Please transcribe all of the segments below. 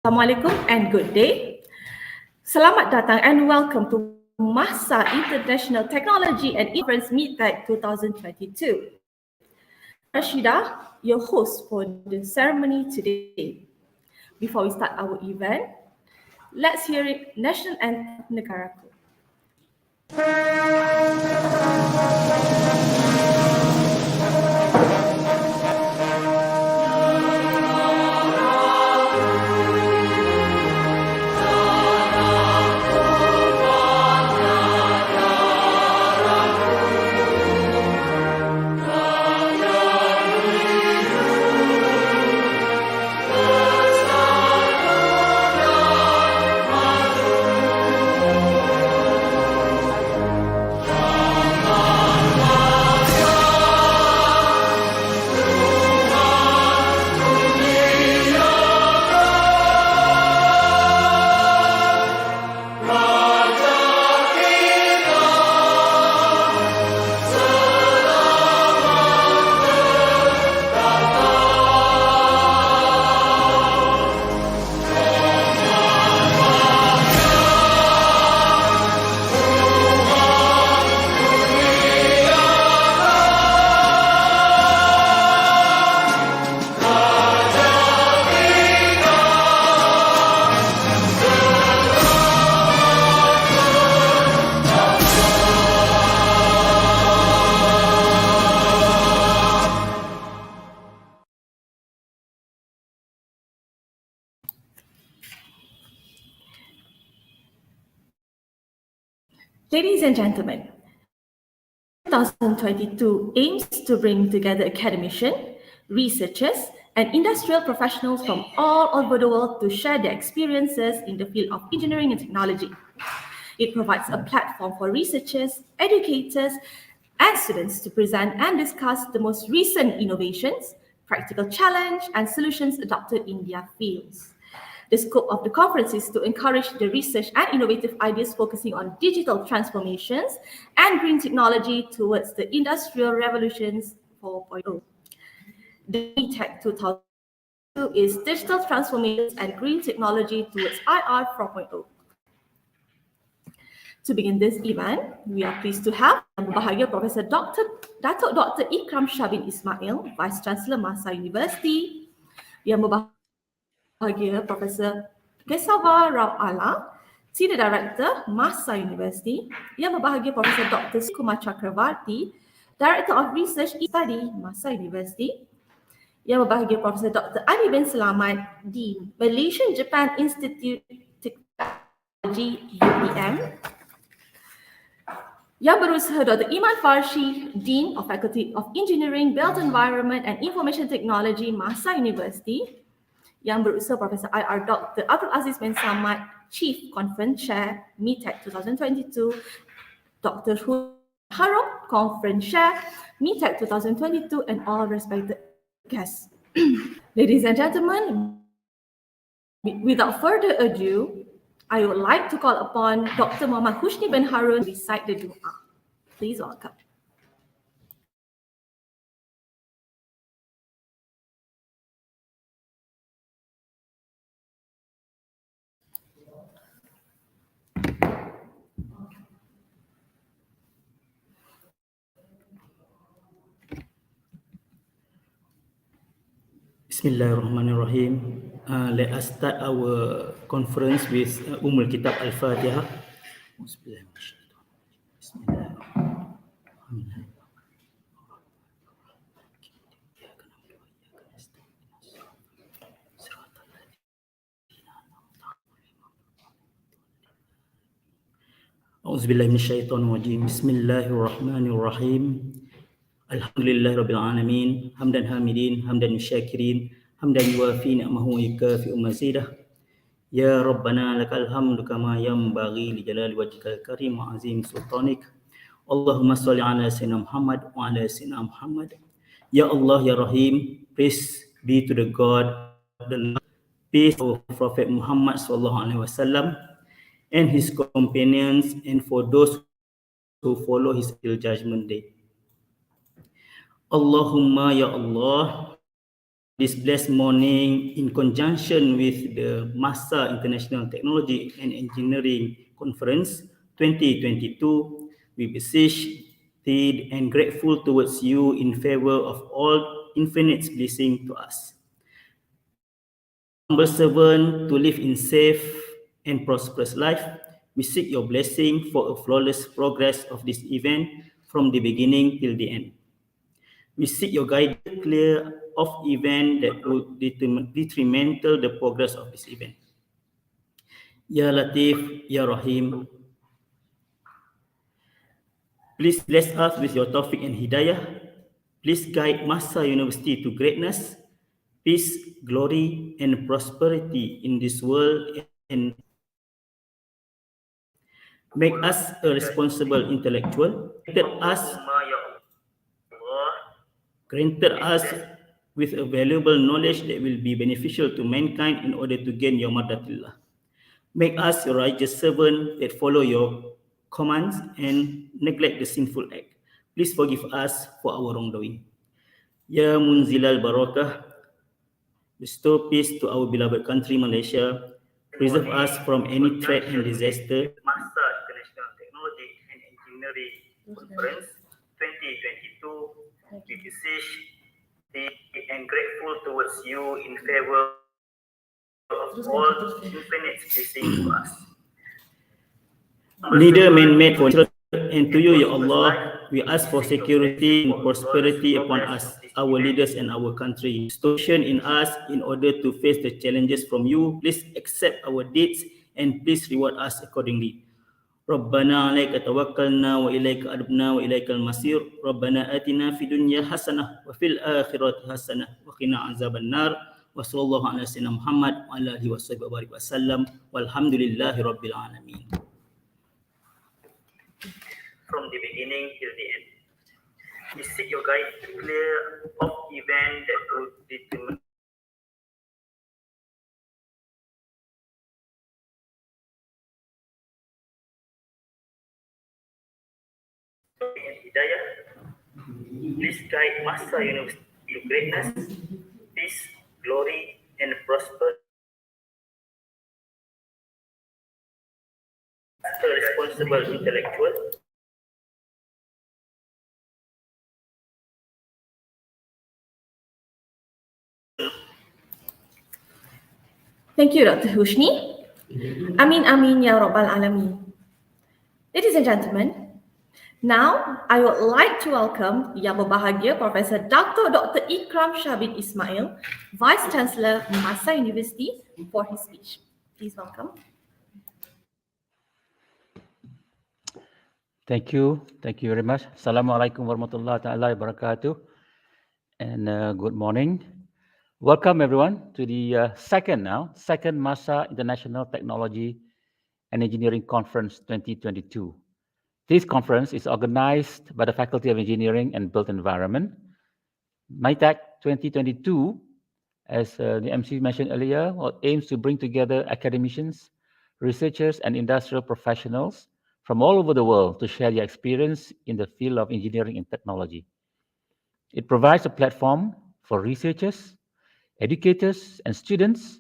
Assalamualaikum and good day. Selamat datang and welcome to MAHSA International Technology and Conference Mi-TEC 2022. Rashida, your host for the ceremony today. Before we start our event, let's hear it National Anthem Negaraku. Ladies and gentlemen, 2022 aims to bring together academicians, researchers, and industrial professionals from all over the world to share their experiences in the field of engineering and technology. It provides a platform for researchers, educators, and students to present and discuss the most recent innovations, practical challenge, and solutions adopted in their fields. The scope of the conference is to encourage the research and innovative ideas focusing on digital transformations and green technology towards the Industrial Revolutions 4.0. The Mi-TEC 2022 is Digital Transformations and Green Technology towards IR 4.0. To begin this event, we are pleased to have Yang Berbahagia Professor Dato Dr. Ikram Shah bin Ismail, Vice-Chancellor MAHSA University. Yang Berbahagia Profesor Kesavar Rao Ala, Senior Director, MAHSA University. Yang Berbahagia Profesor Dr. Srikumar Chakravarthi, Director of Research Study, MAHSA University. Yang Berbahagia Profesor Dr. Ali bin Selamat, Dean, Malaysian Japan Institute Teknologi, UPM. Yang Berusaha Dr. Iman Farshi, Dean of Faculty of Engineering, Built Environment and Information Technology, MAHSA University. Yang Berusaha Profesor IR Dr. Abdul Aziz bin Samad, Chief Conference Chair, Mi-TEC 2022. Dr. Harum, Conference Chair, Mi-TEC 2022, and all respected guests. Ladies and gentlemen, without further ado, I would like to call upon Dr. Muhammad Husni bin Harun to recite the dua. Please welcome. Bismillahirrahmanirrahim. Let us start our conference with Ummul Kitab Al-Fatihah. Bismillahirrahmanirrahim. A'udzubillahi minasyaitonir rajim. Bismillahirrahmanirrahim. Alhamdulillahirabbil alamin. Hamdan hamidin, hamdan syakirin, hamdan yuwafi ni'amahu wa yukafi'u mazidah. Ya Rabbana lakal hamdu kama yanbaghi li jalali wajhikal karim wa azim sultanik. Allahumma salli ala sayyidina Muhammad wa ala sayyidina Muhammad. Ya Allah ya Rahim, praise be to the God, the peace of Prophet Muhammad sallallahu alaihi wasallam and his companions, and for those who follow his till judgment day. Allahumma ya Allah, This blessed morning, in conjunction with the MAHSA International Technology and Engineering Conference 2022, we beseech thee and grateful towards you in favor of all infinite blessing to us. Humble servant to live in safe and prosperous life, we seek your blessing for a flawless progress of this event from the beginning till the end. We seek your guidance clear of event that would detrimental the progress of this event. Ya Latif, Ya Rahim, please bless us with your taufiq and hidayah. Please guide MAHSA University to greatness, peace, glory, and prosperity in this world, and make us a responsible intellectual. Granted us with a valuable knowledge that will be beneficial to mankind in order to gain your mardatillah. Make us your righteous servant that follow your commands and neglect the sinful act. Please forgive us for our wrongdoing. Ya Munzilal Barakah, bestow peace to our beloved country Malaysia. Preserve us from any threat and disaster. MAHSA International Technology and Engineering Conference 2022, we beseech thee and grateful towards you in favor of all infinite blessing to us. Neither man-made for children, and to you, Ya Allah, we ask for security and prosperity upon us, our leaders and our country. Station in us in order to face the challenges from you. Please accept our deeds and please reward us accordingly. ربنا عليك توكلنا وإليك أنبنا وإليك المصير ربنا آتنا في الدنيا حسنة وفي الآخرة حسنة وقنا عذاب النار وصلى الله على سيدنا محمد وعلى آله وصحبه وسلم والحمد لله رب العالمين. From the beginning till the end, we seek your guide to clear of event that would determine and hidayah. Please guide MAHSA University to greatness, peace, glory, and prosperity. A responsible intellectual. Thank you, Dr. Hushni. Amin, amin, ya Rabbal Alameen. Ladies and gentlemen, now I would like to welcome Yang Berbahagia Professor Dato Dr. Ikram Shah bin Ismail, Vice-Chancellor MAHSA University, for his speech. Please welcome. Thank you very much. Assalamualaikum warahmatullahi ta'ala wabarakatuh. And good morning. Welcome everyone to the second MAHSA International Technology and Engineering Conference 2022. This conference is organized by the Faculty of Engineering and Built Environment. Mi-TEC 2022, as the MC mentioned earlier, aims to bring together academicians, researchers, and industrial professionals from all over the world to share their experience in the field of engineering and technology. It provides a platform for researchers, educators, and students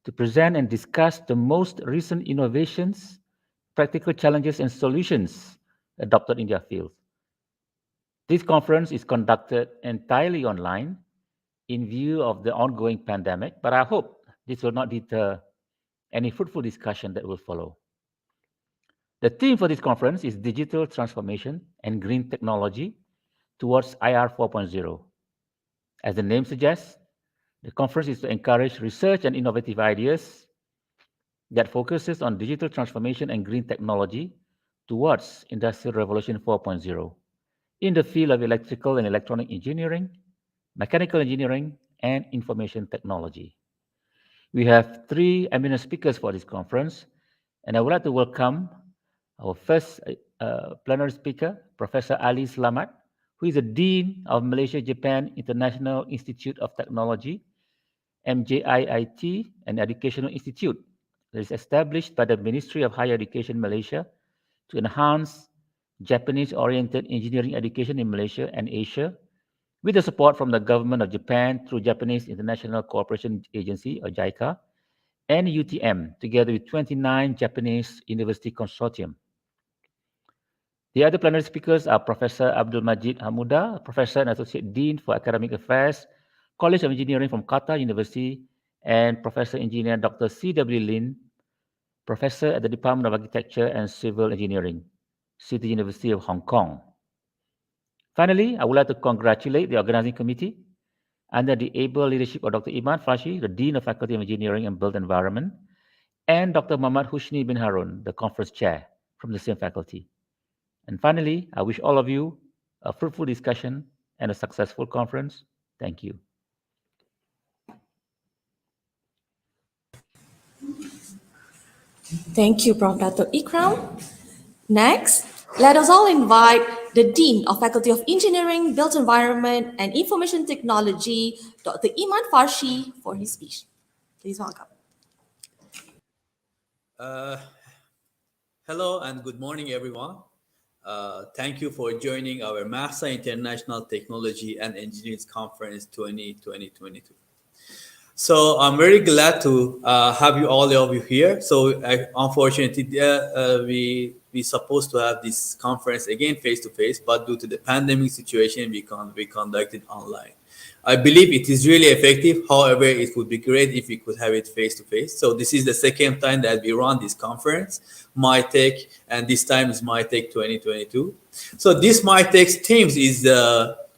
to present and discuss the most recent innovations, practical challenges, and solutions adopted in their fields. This conference is conducted entirely online in view of the ongoing pandemic, but I hope this will not deter any fruitful discussion that will follow. The theme for this conference is Digital Transformation and Green Technology towards IR 4.0. As the name suggests, the conference is to encourage research and innovative ideas that focuses on digital transformation and green technology towards Industrial Revolution 4.0 in the field of electrical and electronic engineering, mechanical engineering, and information technology. We have three eminent speakers for this conference, and I would like to welcome our first plenary speaker, Professor Ali Selamat, who is the Dean of Malaysia-Japan International Institute of Technology, MJIIT, an educational institute that is established by the Ministry of Higher Education Malaysia to enhance Japanese-oriented engineering education in Malaysia and Asia with the support from the Government of Japan through Japanese International Cooperation Agency, or JICA, and UTM, together with 29 Japanese University Consortium. The other plenary speakers are Professor Abdul Majid Hamuda, Professor and Associate Dean for Academic Affairs, College of Engineering from Qatar University, and Professor Engineer Dr. C.W. Lin, Professor at the Department of Architecture and Civil Engineering, City University of Hong Kong. Finally, I would like to congratulate the organizing committee under the able leadership of Dr. Iman Farshi, the Dean of Faculty of Engineering and Built Environment, and Dr. Muhammad Husni bin Harun, the conference chair from the same faculty. And finally, I wish all of you a fruitful discussion and a successful conference. Thank you. Thank you, Prof. Dato Ikram. Next, let us all invite the Dean of Faculty of Engineering, Built Environment and Information Technology, Dr. Iman Farshi, for his speech. Please welcome. Hello and good morning, everyone. Thank you for joining our MAHSA International Technology and Engineering Conference 2022. So I'm very glad to have you all of you here. So unfortunately, we supposed to have this conference again face-to-face, but due to the pandemic situation, we conducted online. I believe it is really effective. However, it would be great if we could have it face-to-face. So this is the second time that we run this conference, Mi-TEC, and this time is Mi-TEC 2022. So this Mi-TEC themes is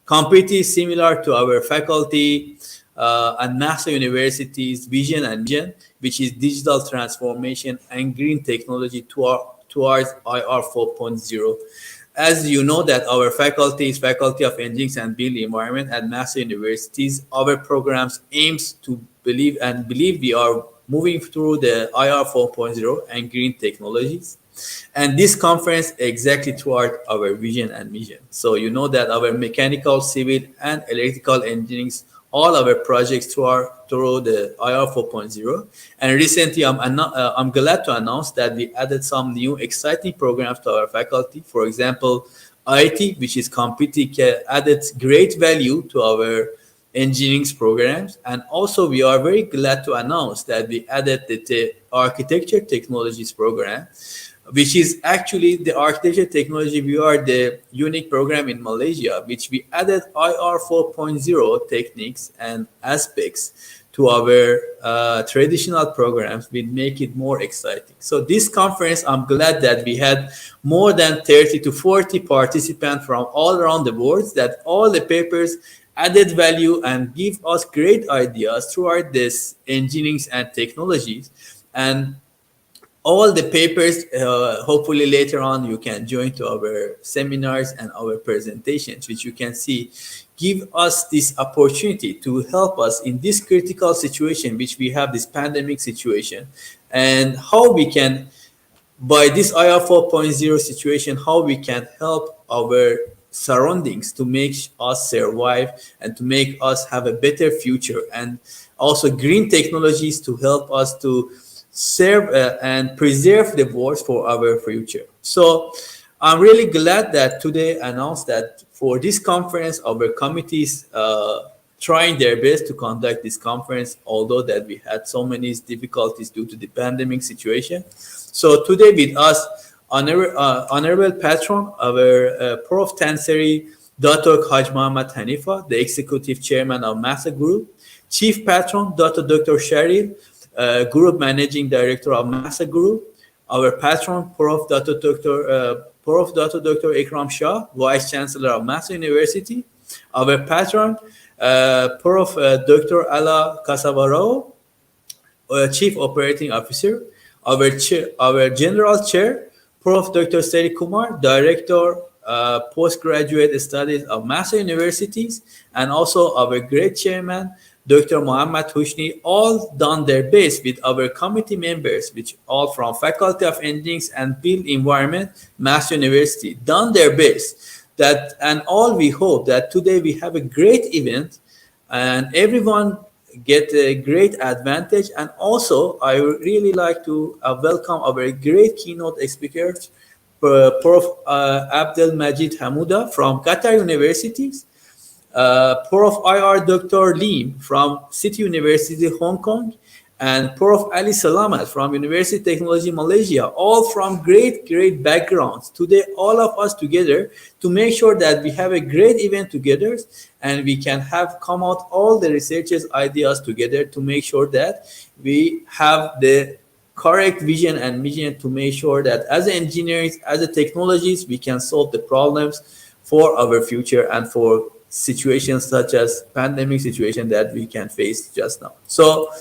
completely similar to our faculty and MAHSA University's vision and mission, which is digital transformation and green technology towards IR 4.0. As you know that our faculty is Faculty of Engineering and Built Environment at MAHSA Universities. Our programs aims to believe we are moving through the IR 4.0 and green technologies. And this conference exactly toward our vision and mission. So you know that our mechanical, civil, and electrical engineering, all our projects through the IR 4.0. And recently, I'm glad to announce that we added some new exciting programs to our faculty. For example, IT, which is completely added great value to our engineering programs. And also, we are very glad to announce that we added the Architecture Technologies program, which is actually the architecture technology. We are the unique program in Malaysia, which we added IR 4.0 techniques and aspects to our traditional programs. We make it more exciting. So this conference, I'm glad that we had more than 30 to 40 participants from all around the world, that all the papers added value and give us great ideas throughout this engineering and technologies. And all the papers, hopefully later on you can join to our seminars and our presentations, which you can see, give us this opportunity to help us in this critical situation, which we have this pandemic situation, and how we can, by this IR 4.0 situation, how we can help our surroundings to make us survive and to make us have a better future, and also green technologies to help us to serve and preserve the world for our future. So I'm really glad that today announced that for this conference, our committees trying their best to conduct this conference, although that we had so many difficulties due to the pandemic situation. So today with us, honorable patron, our Prof. Tanseri Dato Haj Muhammad Hanifa, the Executive Chairman of MAHSA Group, Chief Patron Dr. Sharif, Group Managing Director of MAHSA Group, our patron, Prof. Dato Dr. Ikram Shah, Vice-Chancellor of MAHSA University, our patron, Prof. Dr. Ala Kasavarao, Chief Operating Officer, our General Chair, Prof. Dr. Srikumar, Director, Postgraduate Studies of MAHSA Universities, and also our great Chairman, Dr. Muhammad Husni, all done their best with our committee members, which all from Faculty of Engineering and Built Environment, MAHSA University, done their best. And all we hope that today we have a great event and everyone get a great advantage. And also, I would really like to welcome our great keynote speakers, Prof. Abdul Majid Hamuda from Qatar Universities, Prof IR Dr. Lim from City University, Hong Kong, and Prof Ali Selamat from University Teknologi Malaysia, all from great backgrounds. Today, all of us together to make sure that we have a great event together and we can have come out all the researchers' ideas together to make sure that we have the correct vision and mission to make sure that as engineers, as a technologists, we can solve the problems for our future and for situations such as pandemic situation that we can face just now. So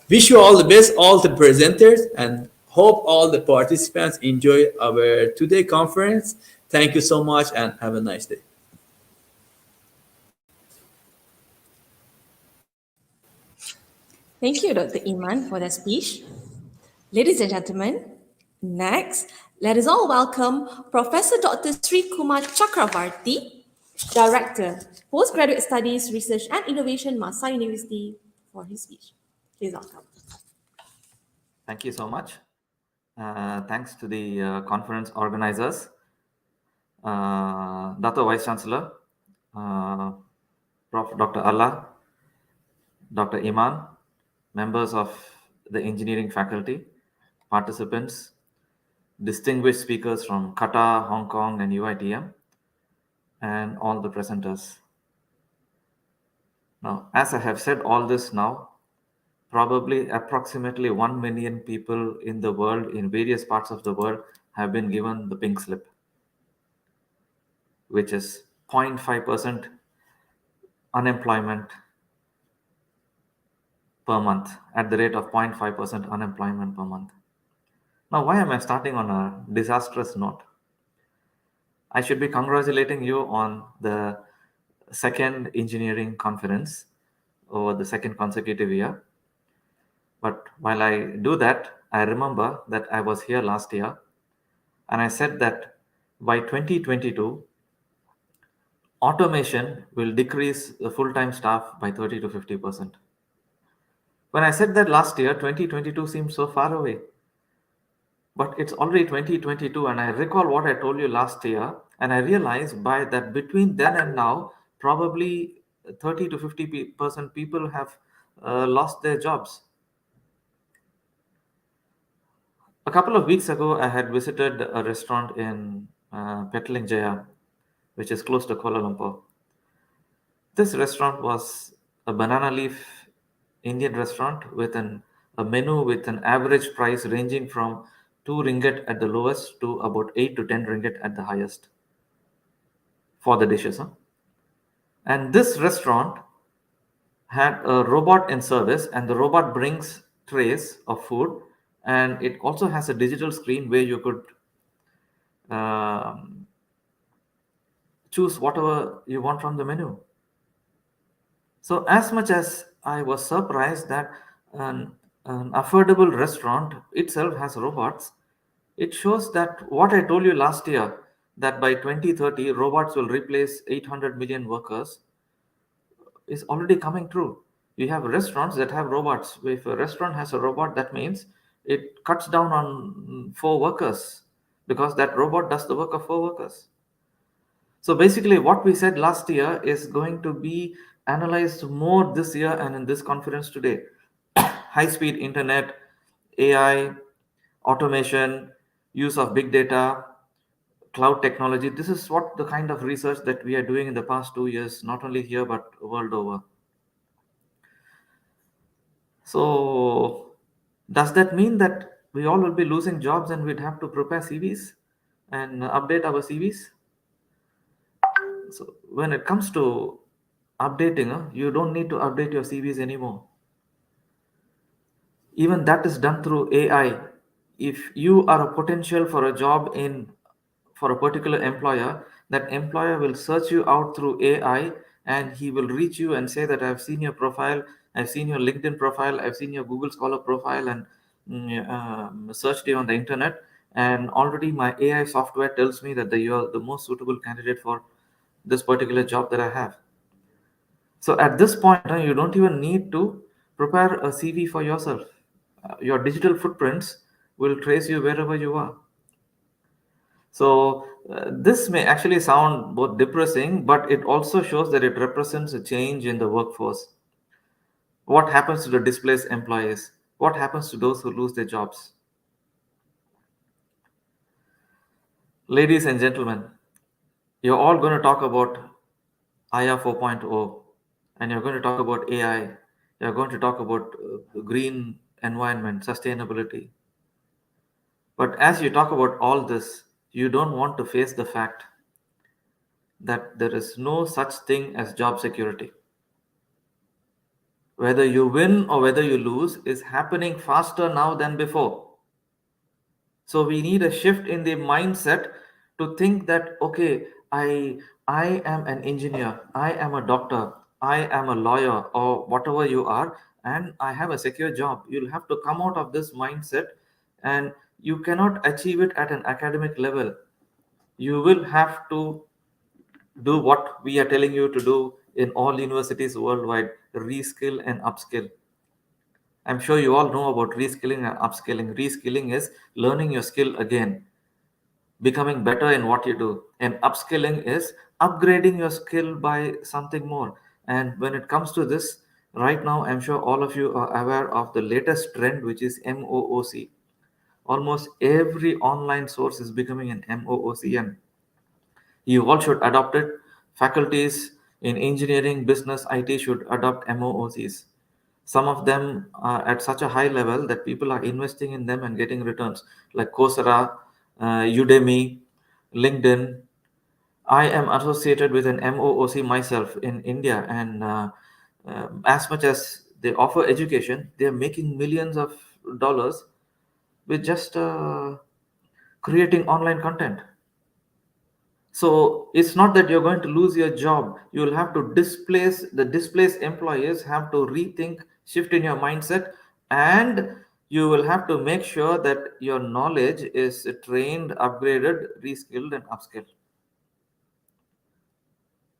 wish you all the best, all the presenters, and hope all the participants enjoy our today conference. Thank you so much and have a nice day. Thank you, Dr. Iman, for that speech. Ladies and gentlemen, next, let us all welcome Professor Dr. Srikumar Chakravarthi, Director, Postgraduate Studies, Research and Innovation, MAHSA University, for his speech. Please welcome. Thank you so much. Thanks to the conference organizers, Dato Vice-Chancellor, Prof. Dr. Allah, Dr. Iman, members of the engineering faculty, participants, distinguished speakers from Qatar, Hong Kong, and UITM, and all the presenters. Now, as I have said all this now, probably approximately 1 million people in the world, in various parts of the world, have been given the pink slip, which is 0.5% unemployment per month, at the rate of 0.5% unemployment per month. Now, why am I starting on a disastrous note? I should be congratulating you on the second engineering conference over the second consecutive year. But while I do that, I remember that I was here last year and I said that by 2022, automation will decrease the full-time staff by 30 to 50%. When I said that last year, 2022 seemed so far away. But it's already 2022, and I recall what I told you last year, and I realized by that between then and now, probably 30 to 50% people have lost their jobs. A couple of weeks ago, I had visited a restaurant in Petaling Jaya, which is close to Kuala Lumpur. This restaurant was a banana leaf Indian restaurant with a menu with an average price ranging from 2 ringgit at the lowest to about 8 to 10 ringgit at the highest for the dishes. And this restaurant had a robot in service, and the robot brings trays of food, and it also has a digital screen where you could choose whatever you want from the menu. So as much as I was surprised that an affordable restaurant itself has robots, it shows that what I told you last year, that by 2030 robots will replace 800 million workers, is already coming true. You have restaurants that have robots. If a restaurant has a robot, that means it cuts down on 4 workers because that robot does the work of 4 workers. So basically what we said last year is going to be analyzed more this year and in this conference today. High-speed internet, AI, automation, use of big data, cloud technology. This is what the kind of research that we are doing in the past 2 years, not only here, but world over. So does that mean that we all will be losing jobs and we'd have to prepare CVs and update our CVs? So when it comes to updating, you don't need to update your CVs anymore. Even that is done through AI. If you are a potential for a job for a particular employer, that employer will search you out through AI, and he will reach you and say that I've seen your profile, I've seen your LinkedIn profile, I've seen your Google Scholar profile, and searched you on the internet, and already my AI software tells me that you are the most suitable candidate for this particular job that I have. So at this point, you don't even need to prepare a CV for yourself. Your digital footprints will trace you wherever you are. So this may actually sound both depressing, but it also shows that it represents a change in the workforce. What happens to the displaced employees? What happens to those who lose their jobs? Ladies and gentlemen, you're all going to talk about IA 4.0, and you're going to talk about AI. You're going to talk about green environment, sustainability. But as you talk about all this, you don't want to face the fact that there is no such thing as job security. Whether you win or whether you lose is happening faster now than before. So we need a shift in the mindset to think that, okay, I am an engineer, I am a doctor, I am a lawyer, or whatever you are, and I have a secure job. You'll have to come out of this mindset, and you cannot achieve it at an academic level. You will have to do what we are telling you to do in all universities worldwide: reskill and upskill. I'm sure you all know about reskilling and upskilling. Reskilling is learning your skill again, becoming better in what you do. And upskilling is upgrading your skill by something more. And when it comes to this, right now, I'm sure all of you are aware of the latest trend, which is MOOC. Almost every online source is becoming an MOOC, and you all should adopt it. Faculties in engineering, business, IT should adopt MOOCs. Some of them are at such a high level that people are investing in them and getting returns, like Coursera, Udemy, LinkedIn. I am associated with an MOOC myself in India, and as much as they offer education, they are making millions of dollars with just creating online content. So it's not that you're going to lose your job. You'll have to displace the displaced employees, have to rethink, shift in your mindset, and you will have to make sure that your knowledge is trained, upgraded, reskilled, and upskilled.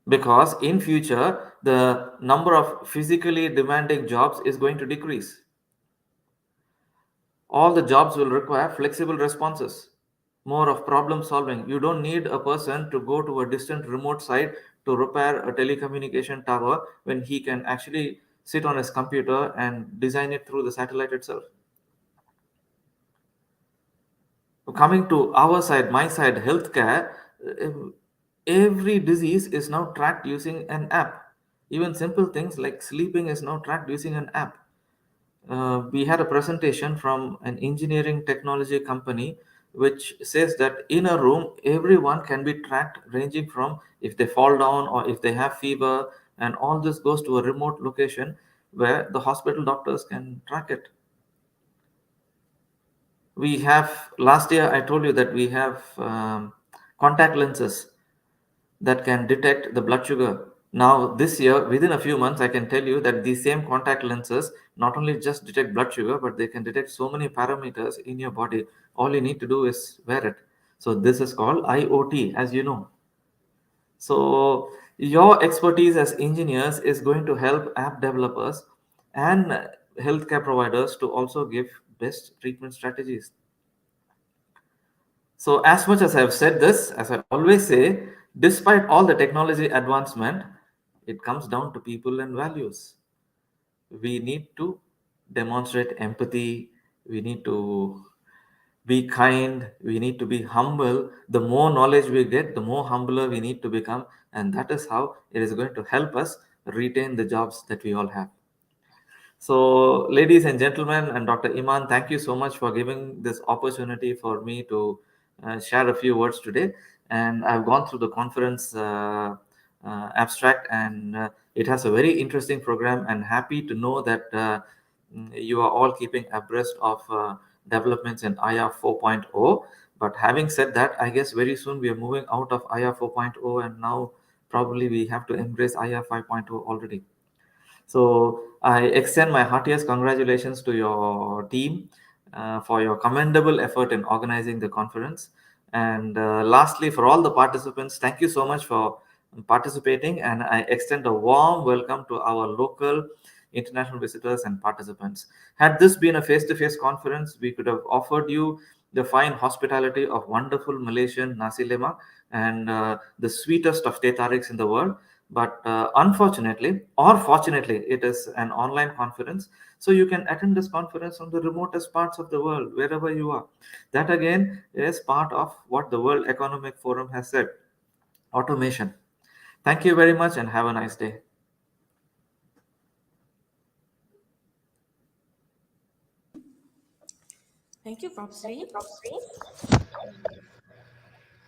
Because in future, the number of physically demanding jobs is going to decrease. All the jobs will require flexible responses, more of problem solving. You don't need a person to go to a distant remote site to repair a telecommunication tower when he can actually sit on his computer and design it through the satellite itself. Coming to our side, my side, healthcare, every disease is now tracked using an app. Even simple things like sleeping is now tracked using an app. We had a presentation from an engineering technology company which says that in a room everyone can be tracked, ranging from if they fall down or if they have fever, and all this goes to a remote location where the hospital doctors can track it. We have, last year I told you that we have contact lenses that can detect the blood sugar. Now, this year, within a few months, I can tell you that these same contact lenses not only just detect blood sugar, but they can detect so many parameters in your body. All you need to do is wear it. So, this is called IoT, as you know. So, your expertise as engineers is going to help app developers and healthcare providers to also give best treatment strategies. So, as much as I have said this, as I always say, despite all the technology advancement, it comes down to people and values. We need to demonstrate empathy. We need to be kind. We need to be humble. The more knowledge we get, the more humbler we need to become. And that is how it is going to help us retain the jobs that we all have. So, ladies and gentlemen, and Dr. Iman, thank you so much for giving this opportunity for me to share a few words today. And I've gone through the conference abstract, and it has a very interesting program. And happy to know that you are all keeping abreast of developments in IA 4.0. But having said that, I guess very soon we are moving out of IA 4.0, and now probably we have to embrace IA 5.0 already. So I extend my heartiest congratulations to your team for your commendable effort in organizing the conference. And lastly, for all the participants, thank you so much for participating. And I extend a warm welcome to our local international visitors and participants. Had this been a face-to-face conference, we could have offered you the fine hospitality of wonderful Malaysian nasi lemak, and the sweetest of teh tariks in the world. But unfortunately, or fortunately, it is an online conference. So you can attend this conference from the remotest parts of the world, wherever you are. That again is part of what the World Economic Forum has said: automation. Thank you very much and have a nice day. Thank you, Prof. Sri.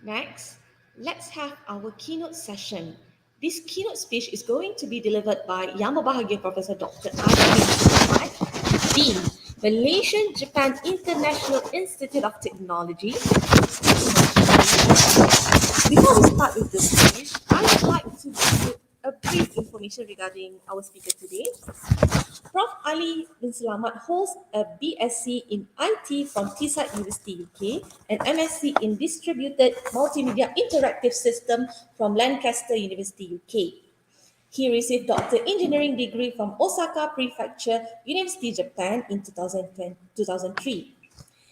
Next, let's have our keynote session. This keynote speech is going to be delivered by Yang Berbahagia Professor Dr. Iman, Dean, Malaysian Japan International Institute of Technology. Before we start with the speech, I would like to give you a brief information regarding our speaker today. Prof. Ali bin Selamat holds a BSc in IT from TISAT University, UK, and MSc in Distributed Multimedia Interactive System from Lancaster University, UK. He received Doctor Engineering degree from Osaka Prefecture, University, Japan in 2003.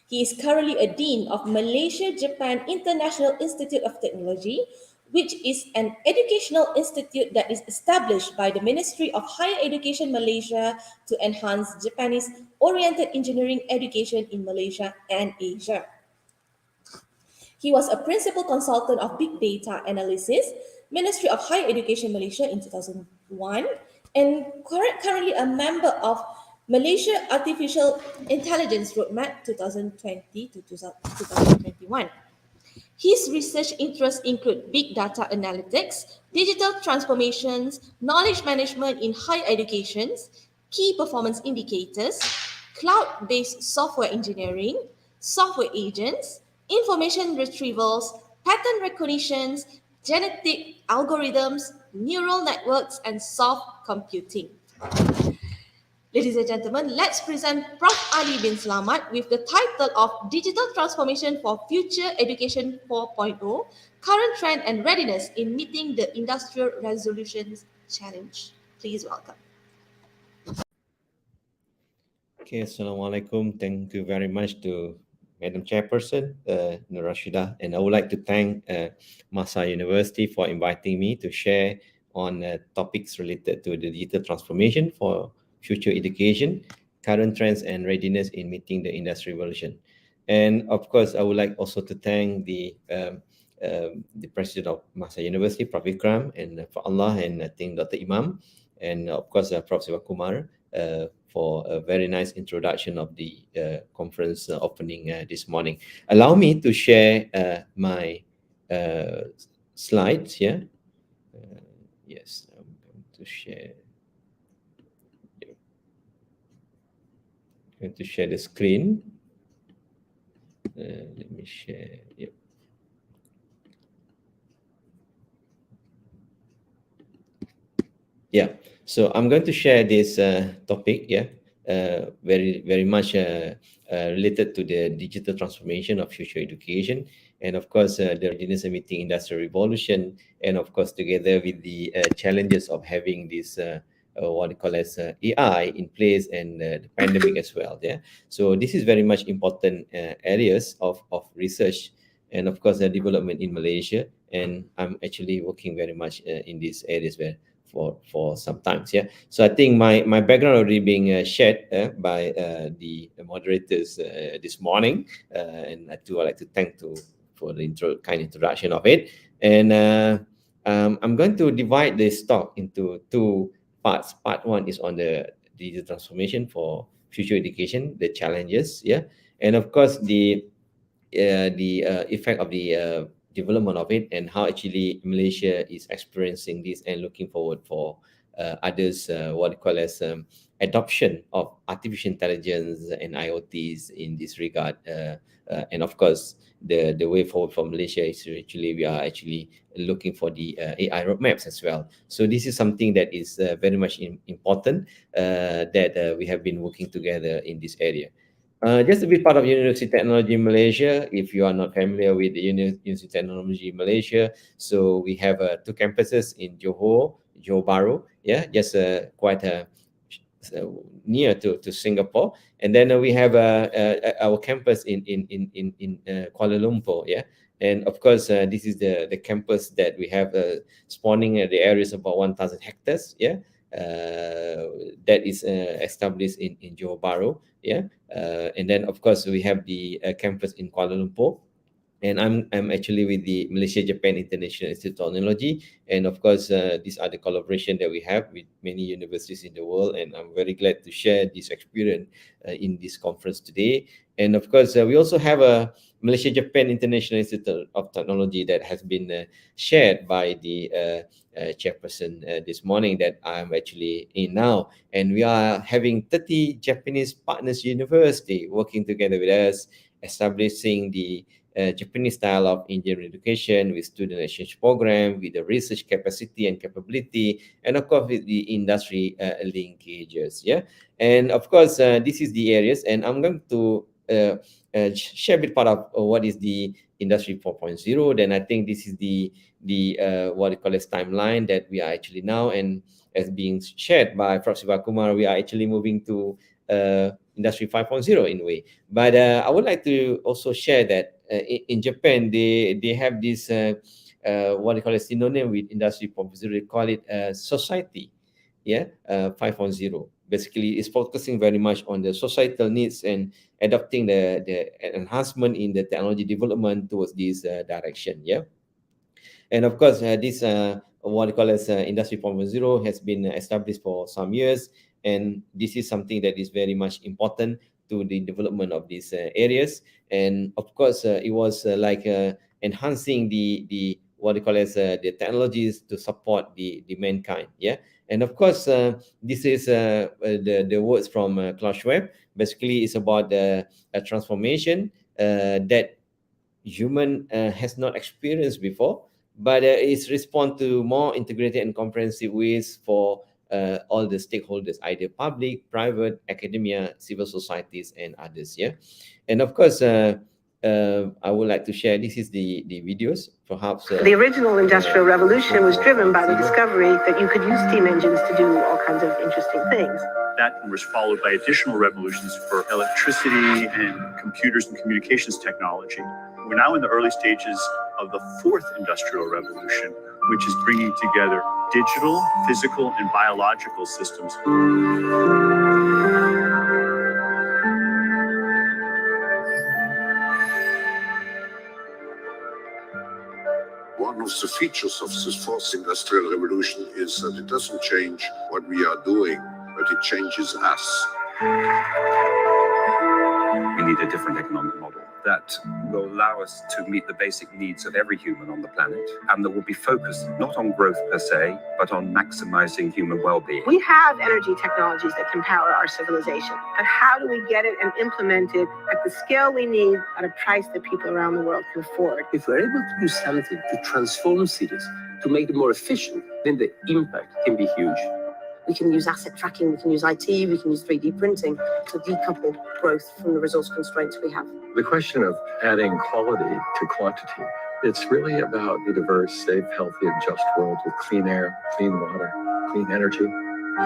He is currently a Dean of Malaysia-Japan International Institute of Technology, which is an educational institute that is established by the Ministry of Higher Education Malaysia to enhance Japanese-oriented engineering education in Malaysia and Asia. He was a principal consultant of Big Data Analysis, Ministry of Higher Education Malaysia in 2001, and currently a member of Malaysia Artificial Intelligence Roadmap 2020 to 2021. His research interests include big data analytics, digital transformations, knowledge management in higher education, key performance indicators, cloud-based software engineering, software agents, information retrievals, pattern recognitions, genetic algorithms, neural networks, and soft computing. Ladies and gentlemen, let's present Prof. Ali bin Selamat with the title of Digital Transformation for Future Education 4.0, Current Trend and Readiness in Meeting the Industrial Resolutions Challenge. Please welcome. Okay, Assalamualaikum. Thank you very much to Madam Chairperson, Nur Rashida, and I would like to thank MAHSA University for inviting me to share on topics related to the digital transformation for future education, current trends and readiness in meeting the industry revolution. And of course, I would like also to thank the President of MAHSA University, Prof. Ikram, and for Allah, and I think Dr. Imam, and of course, Prof. Srikumar, for a very nice introduction of the conference opening this morning. Allow me to share my slides here. Yes, I'm going to share. I'm going to share the screen. Let me share. Yep. Yeah, so I'm going to share this topic, very much related to the digital transformation of future education, and of course the readiness and meeting industrial revolution, and of course together with the challenges of having this what we call as AI in place, and the pandemic as well. Yeah, so this is very much important areas of research, and of course the development in Malaysia, and I'm actually working very much in these areas where for some times. Yeah, so I think my background already being shared by the moderators this morning, and I too would like to thank for the kind introduction of it. And I'm going to divide this talk into two parts. Part one is on the digital transformation for future education, the challenges, and of course the effect of the development of it, and how actually Malaysia is experiencing this and looking forward for others, what we call as adoption of artificial intelligence and IoTs in this regard. And of course, the way forward for Malaysia is actually, we are actually looking for the AI roadmaps as well. So this is something that is very much important that we have been working together in this area. Just to be part of Universiti Teknologi Malaysia, if you are not familiar with the Universiti Teknologi Malaysia, so we have two campuses in Johor Bahru, just quite a near to Singapore. And then we have our campus in Kuala Lumpur. Yeah. And of course, this is the campus that we have spawning at the areas about 1,000 hectares. Yeah. That is established in Johor Bahru. Yeah. And then of course we have the campus in Kuala Lumpur. And I'm actually with the Malaysia-Japan International Institute of Technology. And of course, these are the collaboration that we have with many universities in the world. And I'm very glad to share this experience in this conference today. And of course, we also have a Malaysia-Japan International Institute of Technology that has been shared by the chairperson this morning that I'm actually in now. And we are having 30 Japanese partners university working together with us, establishing the Japanese style of engineering education with student exchange program, with the research capacity and capability, and of course with the industry linkages. Yeah, and of course this is the areas, and I'm going to share a bit part of what is the industry 4.0. Then I think this is the what we call as timeline that we are actually now, and as being shared by Prof. Srikumar, we are actually moving to industry 5.0 in a way. But I would like to also share that in Japan, they have this what they call a synonym with industry 4.0. They call it society, 5.0. Basically, it's focusing very much on the societal needs and adopting the enhancement in the technology development towards this direction. Yeah, and of course, this what we call as industry 4.0 has been established for some years, and this is something that is very much important to the development of these areas. And of course, it was enhancing the what we call as the technologies to support the mankind. Yeah, and of course, this is the words from Klaus Schwab. Basically, it's about a transformation that human has not experienced before, but it's respond to more integrated and comprehensive ways for all the stakeholders, either public, private, academia, civil societies, and others. Yeah, and of course, I would like to share. This is the videos. Perhaps the original industrial revolution was driven by the discovery that you could use steam engines to do all kinds of interesting things. That was followed by additional revolutions for electricity and computers and communications technology. We're now in the early stages of the fourth industrial revolution, which is bringing together digital, physical, and biological systems. One of the features of this fourth industrial revolution is that it doesn't change what we are doing, but it changes us. We need a different economic model that will allow us to meet the basic needs of every human on the planet, and that will be focused not on growth per se, but on maximizing human well-being. We have energy technologies that can power our civilization, but how do we get it and implement it at the scale we need at a price that people around the world can afford? If we're able to do something to transform cities, to make them more efficient, then the impact can be huge. We can use asset tracking, we can use IT, we can use 3D printing to decouple growth from the resource constraints we have. The question of adding quality to quantity, it's really about the diverse, safe, healthy, and just world with clean air, clean water, clean energy.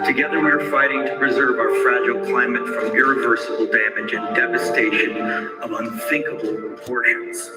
Together we are fighting to preserve our fragile climate from irreversible damage and devastation of unthinkable proportions.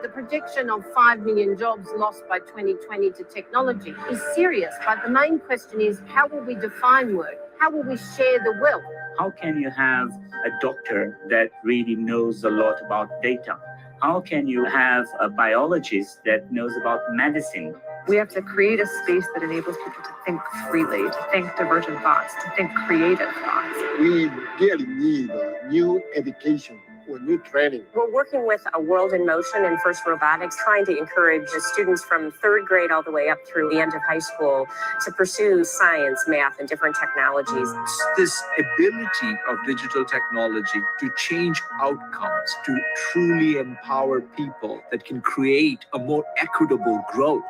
The prediction of 5 million jobs lost by 2020 to technology is serious, but the main question is, how will we define work? How will we share the wealth? How can you have a doctor that really knows a lot about data? How can you have a biologist that knows about medicine? We have to create a space that enables people to think freely, to think divergent thoughts, to think creative thoughts. We really need new education or new training. We're working with A World in Motion and First Robotics, trying to encourage the students from third grade all the way up through the end of high school to pursue science, math, and different technologies. This ability of digital technology to change outcomes, to truly empower people that can create a more equitable growth.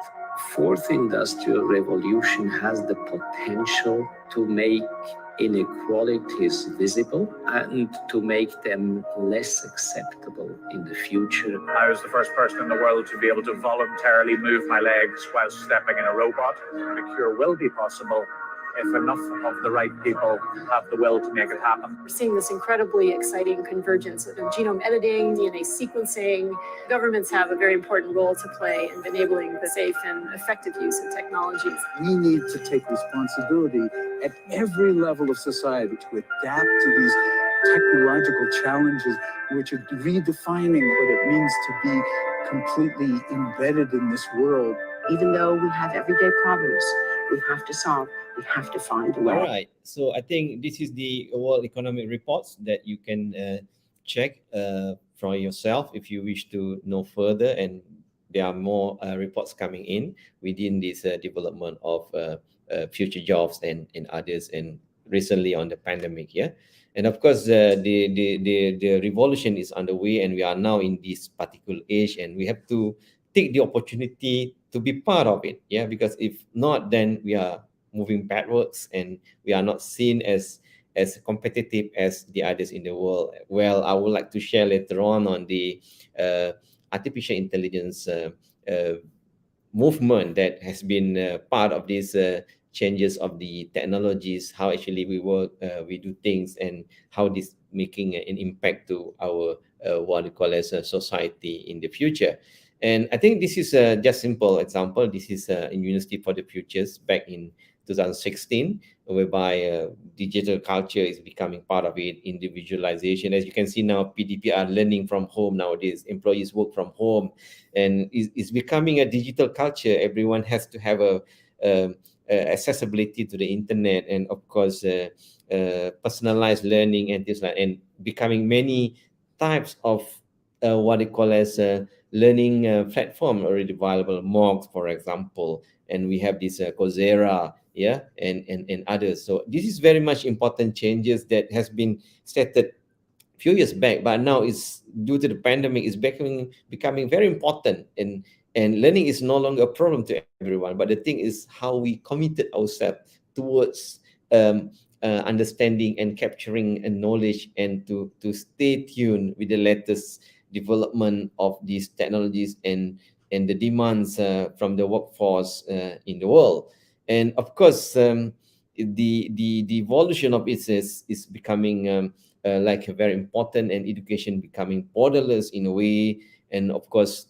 Fourth industrial revolution has the potential to make inequalities visible and to make them less acceptable in the future. I was the first person in the world to be able to voluntarily move my legs while stepping in a robot. The cure will be possible if enough of the right people have the will to make it happen. We're seeing this incredibly exciting convergence of genome editing, DNA sequencing. Governments have a very important role to play in enabling the safe and effective use of technologies. We need to take responsibility at every level of society to adapt to these technological challenges, which are redefining what it means to be completely embedded in this world. Even though we have everyday problems we have to solve, we have to find a way. All right. So I think this is the World Economic Reports that you can check for yourself if you wish to know further. And there are more reports coming in within this development of future jobs and others, and recently on the pandemic. Yeah. And of course, the revolution is underway, and we are now in this particular age, and we have to take the opportunity to be part of it. Yeah, because if not, then we are moving backwards, and we are not seen as competitive as the others in the world. Well, I would like to share later on the artificial intelligence movement that has been part of these changes of the technologies, how actually we work, we do things, and how this making an impact to our what we call as a society in the future. And I think this is just simple example. This is in University for the Futures back in 2016, whereby digital culture is becoming part of it, individualization. As you can see now, PDP are learning from home nowadays. Employees work from home, and it's becoming a digital culture. Everyone has to have a accessibility to the internet, and of course, personalized learning and things like, and becoming many types of what they call as learning platform already available, MOOCs, for example, and we have this Coursera, yeah, and others. So this is very much important changes that has been started a few years back, but now it's due to the pandemic is becoming very important, and learning is no longer a problem to everyone. But the thing is how we committed ourselves towards understanding and capturing knowledge, and to stay tuned with the latest development of these technologies and the demands from the workforce in the world. And of course, the evolution of it is becoming like very important, and education becoming borderless in a way. And of course,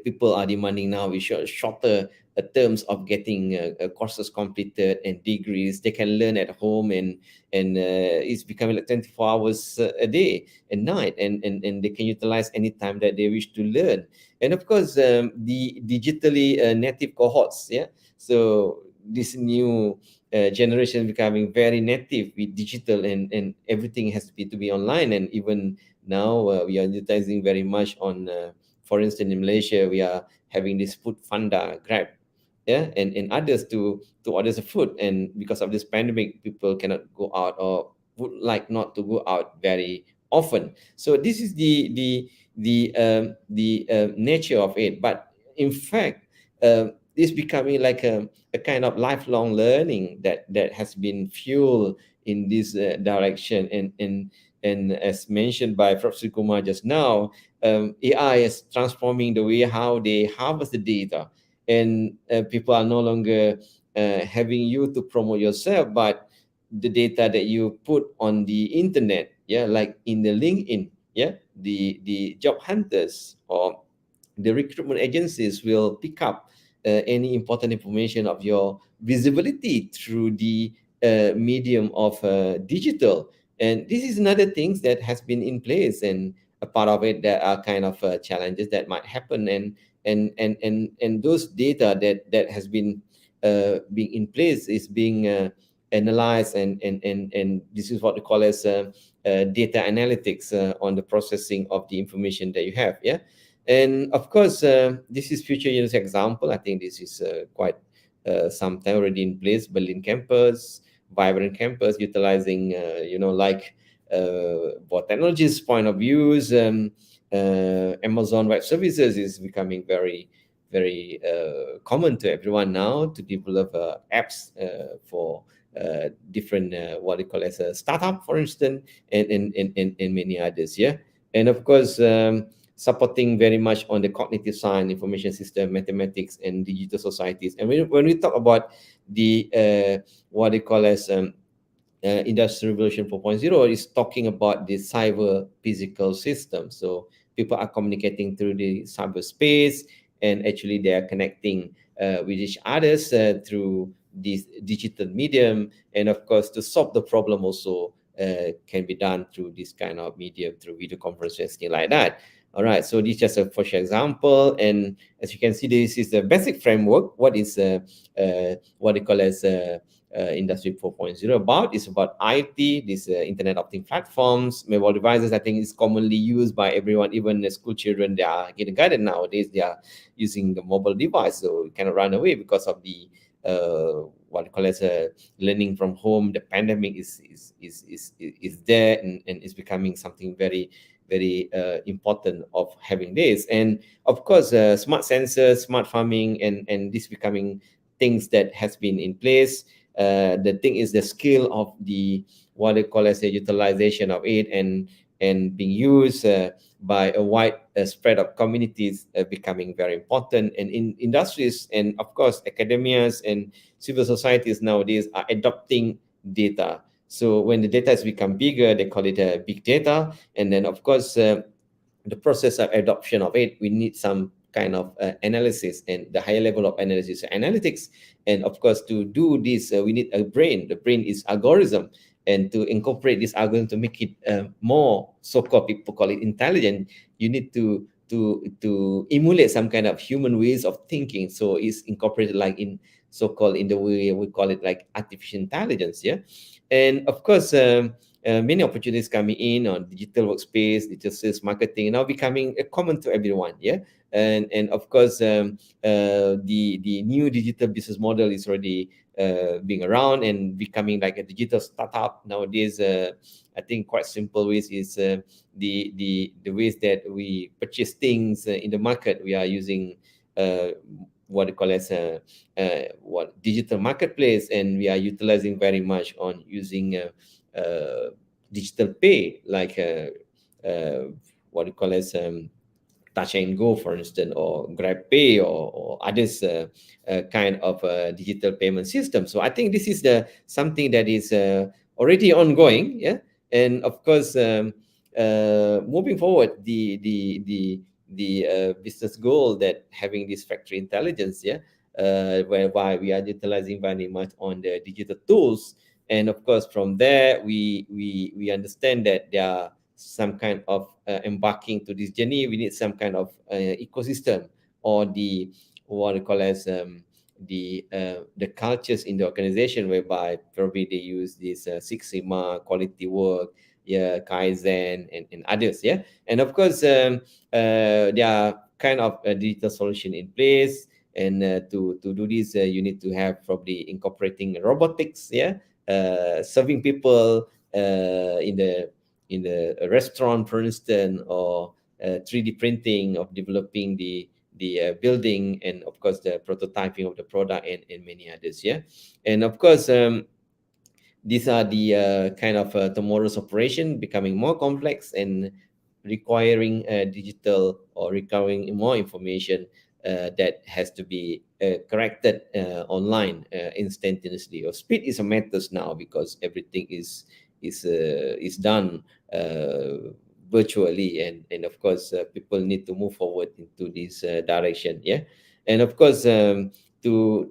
people are demanding now shorter terms of getting courses completed and degrees. They can learn at home, and it's becoming like 24 hours a day and night, and they can utilize any time that they wish to learn. And of course, the digitally native cohorts, yeah. So this new generation becoming very native with digital, and everything has to be online. And even now we are utilizing very much on for instance, in Malaysia, we are having this food funda, Grab, yeah, and others to order the food. And because of this pandemic, people cannot go out, or would like not to go out very often. So this is the nature of it. But in fact, it's becoming like a kind of lifelong learning that has been fueled in this direction. And as mentioned by Prof. Srikumar just now, AI is transforming the way how they harvest the data, and people are no longer having you to promote yourself, but the data that you put on the internet, yeah, like in the LinkedIn, yeah, the job hunters or the recruitment agencies will pick up any important information of your visibility through the medium of digital. And this is another things that has been in place, and a part of it that are kind of challenges that might happen, and those data that has been being in place is being analyzed, and this is what we call as data analytics on the processing of the information that you have, yeah. And of course, this is future use example. I think this is quite some time already in place. Berlin campus, vibrant campus, utilizing like for technologies point of views. Amazon Web Services is becoming very common to everyone now to develop apps for different what they call as a startup, for instance, and many others, yeah. And of course, supporting very much on the cognitive science, information system, mathematics, and digital societies. And when we talk about the what they call as Industrial Revolution 4.0, is talking about the cyber physical system. So people are communicating through the cyberspace, and actually they are connecting with each others through this digital medium. And of course, to solve the problem also can be done through this kind of medium, through video conferences, things like that. All right, so this is just a first example, and as you can see, this is the basic framework. What is what they call as Industry 4.0 about? It's about IT, this Internet of Things platforms, mobile devices. I think is commonly used by everyone, even the school children. They are getting guided nowadays. They are using the mobile device, so you cannot run away because of the what we call as learning from home. The pandemic is there, and it's becoming something very important of having this. And of course, smart sensors, smart farming, and this becoming things that has been in place. The thing is the skill of the what they call as the utilization of it, and being used by a wide spread of communities becoming very important. And in industries, and of course academias and civil societies nowadays are adopting data. So when the data has become bigger, they call it big data. And then of course the process of adoption of it, we need some kind of analysis, and the higher level of analysis, analytics. And of course, to do this, we need a brain. The brain is algorithm, and to incorporate this algorithm to make it more so-called, people call it intelligent, you need to emulate some kind of human ways of thinking. So it's incorporated like in so-called, in the way we call it like artificial intelligence. Yeah. And of course, many opportunities coming in on digital workspace, digital sales, marketing, now becoming common to everyone. Yeah. And of course, the new digital business model is already being around and becoming like a digital startup nowadays. I think quite simple ways is the ways that we purchase things in the market. We are using what we call as what digital marketplace, and we are utilizing very much on using digital pay, like what we call as Touch and Go, for instance, or Grab Pay, or others kind of digital payment system. So I think this is something that is already ongoing. Yeah. And of course, moving forward, the business goal that having this factory intelligence, yeah, whereby we are utilizing very much on the digital tools. And of course, from there, we understand that there are some kind of embarking to this journey. We need some kind of ecosystem, or the what we call as the cultures in the organization, whereby probably they use this Six Sigma, quality work, yeah, Kaizen, and others. Yeah. And of course, there are kind of a digital solution in place. And to do this, you need to have probably incorporating robotics, yeah, serving people in the restaurant, for instance, or 3D printing of developing the building, and of course the prototyping of the product, and many others. Yeah. And of course, these are the kind of tomorrow's operation becoming more complex and requiring digital, or requiring more information that has to be corrected online instantaneously. Or speed is a matter now, because everything is done virtually, and of course people need to move forward into this direction. Yeah. And of course, to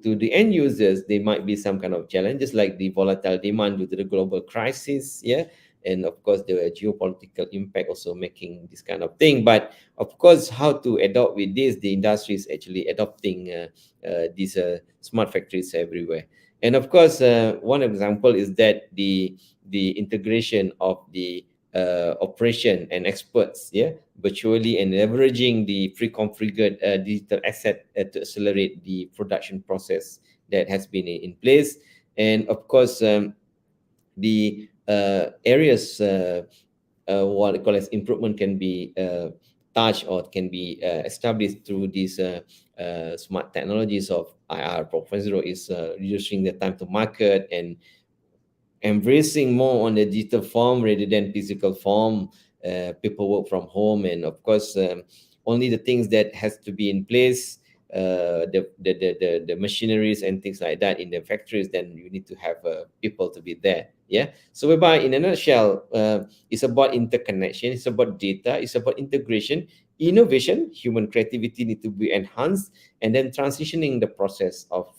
the end users, there might be some kind of challenges, like the volatile demand due to the global crisis. Yeah. And of course, the geopolitical impact also making this kind of thing. But of course, how to adopt with this, the industry is actually adopting these smart factories everywhere. And of course, one example is that the integration of the operation and experts, yeah, virtually, and leveraging the pre-configured digital asset to accelerate the production process that has been in place. And of course, the areas what I call as improvement can be touched, or can be established through these smart technologies of IR 4.0 is reducing the time to market, and embracing more on the digital form rather than physical form. People work from home, and of course, only the things that has to be in place, the machineries and things like that in the factories, then you need to have people to be there. Yeah. So whereby, in a nutshell, it's about interconnection, it's about data, it's about integration, innovation, human creativity need to be enhanced, and then transitioning the process of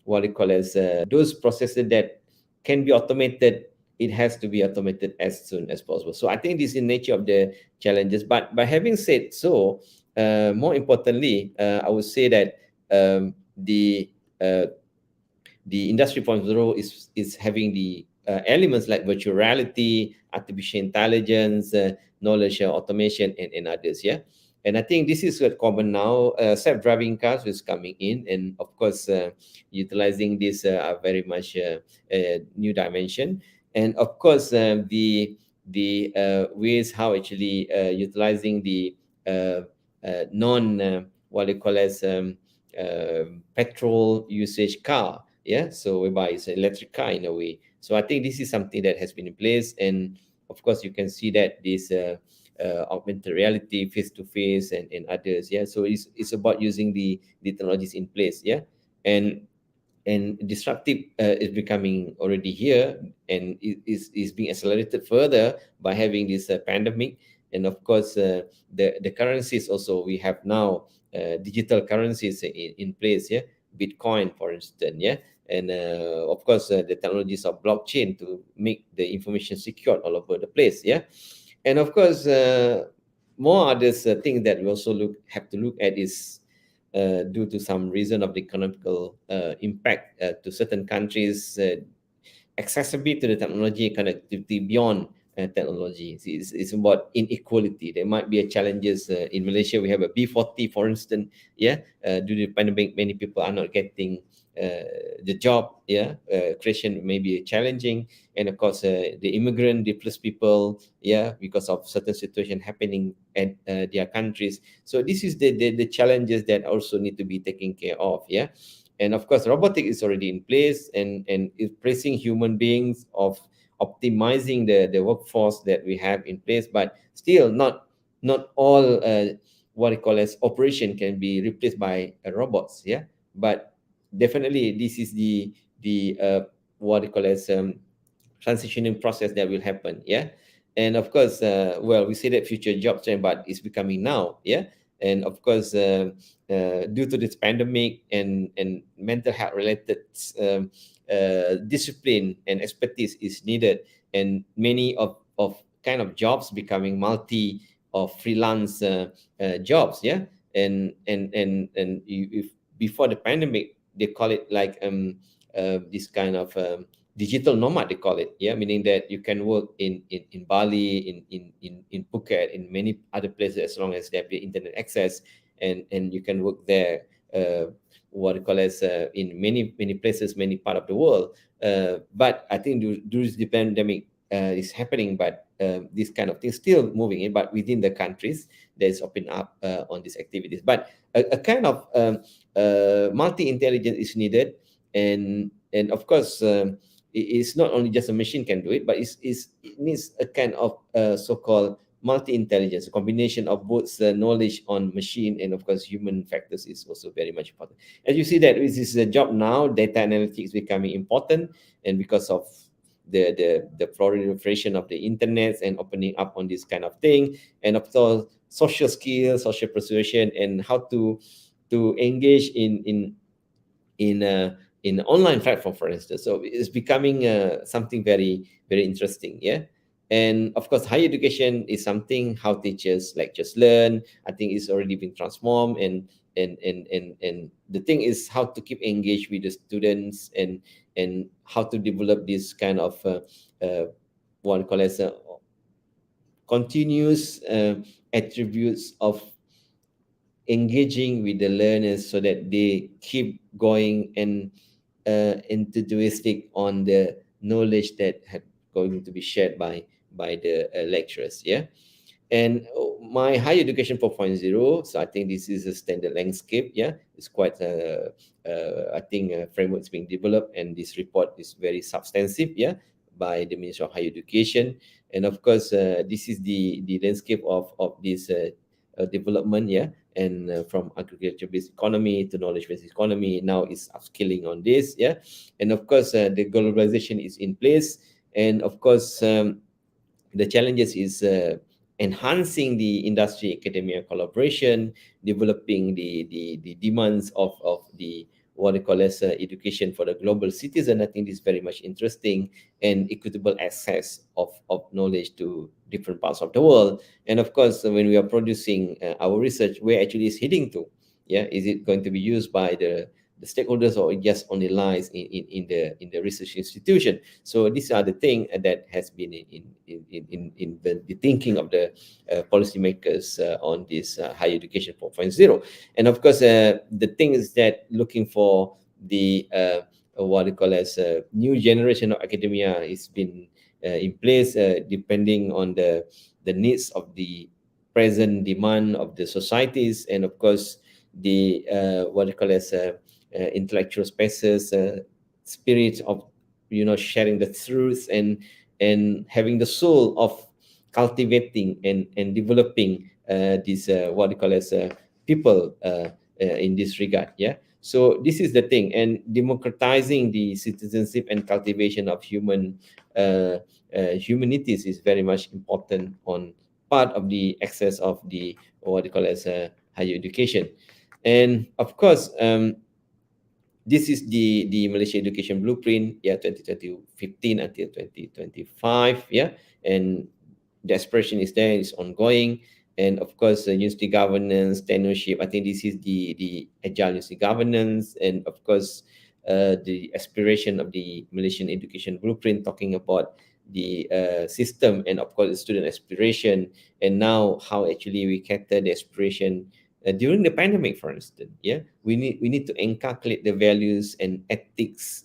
what we call as those processes that can be automated. It has to be automated as soon as possible. So I think this is the nature of the challenges. But by having said so, more importantly, I would say that the Industry 4.0 is having the elements like virtual reality, artificial intelligence, knowledge automation, and others. Yeah. And I think this is what common now. Self-driving cars is coming in, and of course, utilizing this are very much a new dimension. And of course, the ways how actually utilizing the non what they call as petrol usage car. Yeah, so whereby it's an electric car in a way. So I think this is something that has been in place, and of course, you can see that this augmented reality, face-to-face, and others. Yeah, so it's about using the technologies in place. Yeah, and disruptive is becoming already here, and is being accelerated further by having this pandemic. And of course, the currencies also, we have now digital currencies in place. Yeah, Bitcoin, for instance. Yeah. And of course, the technologies of blockchain to make the information secured all over the place. Yeah. And of course, more others things that we also have to look at is due to some reason of the economical impact to certain countries, accessibility to the technology, connectivity beyond technology. It's about inequality. There might be a challenges in Malaysia. We have a B40, for instance. Yeah, due to the pandemic, many people are not getting the job. Yeah, creation may be challenging, and of course, the immigrant, the plus people. Yeah, because of certain situation happening at their countries. So this is the challenges that also need to be taken care of. Yeah. And of course, robotics is already in place, and is placing human beings of optimizing the workforce that we have in place, but still not all what I call as operation can be replaced by robots. Yeah, but definitely this is the what I call as transitioning process that will happen. Yeah. And of course, well, we say that future job trend, but it's becoming now. Yeah. And of course, due to this pandemic and mental health related discipline and expertise is needed, and many of kind of jobs becoming multi or freelance jobs. Yeah. And if before the pandemic, they call it like this kind of digital nomad, they call it. Yeah, meaning that you can work in Bali, in Phuket, in many other places, as long as they have the internet access, and you can work there. What they call as in many places, many part of the world. But I think during the pandemic is happening, but this kind of thing still moving in, but within the countries there's open up on these activities. But a kind of multi-intelligence is needed, and of course. It's not only just a machine can do it, but it needs a kind of so-called multi-intelligence, a combination of both knowledge on machine and of course human factors is also very much important. As you see that this is a job now, data analytics becoming important, and because of the proliferation of the internet and opening up on this kind of thing, and of course social skills, social persuasion, and how to engage in online platform, for instance. So it's becoming something very, very interesting. Yeah. And of course, higher education is something how teachers, lecturers learn. I think it's already been transformed, and the thing is how to keep engaged with the students, and how to develop this kind of what we call as continuous attributes of engaging with the learners, so that they keep going and enthusiastic on the knowledge that had going to be shared by the lecturers. Yeah. And my higher education 4.0, so I think this is a standard landscape. Yeah, it's quite I think a framework is being developed, and this report is very substantive. Yeah, by the Ministry of Higher Education, and of course this is the landscape of this development. Yeah, and from agriculture-based economy to knowledge-based economy, now is upskilling on this. Yeah, and of course the globalization is in place, and of course the challenges is enhancing the industry academia collaboration, developing the demands of the what they call as education for the global citizen. I think this is very much interesting, and equitable access of knowledge to different parts of the world. And of course, when we are producing our research, where actually is heading to? Yeah, is it going to be used by the stakeholders, or it just only lies in the research institution? So these are the things that has been in the thinking of the policymakers on this higher education 4.0. And of course, the thing is that looking for the what we call as new generation of academia is been in place, depending on the needs of the present demand of the societies, and of course the what we call as intellectual spaces, spirit of sharing the truth, and having the soul of cultivating and developing these what we call as people in this regard. Yeah, so this is the thing, and democratizing the citizenship and cultivation of humanities is very much important on part of the access of the what we call as higher education. And of course, this is the Malaysia Education Blueprint, 2015 until 2025, and the aspiration is there, is ongoing. And of course, university governance, tenureship, I think this is the agile university governance, and of course, the aspiration of the Malaysian Education Blueprint, talking about the system, and of course, the student aspiration, and now how actually we cater the aspiration during the pandemic, for instance. We need to inculcate the values and ethics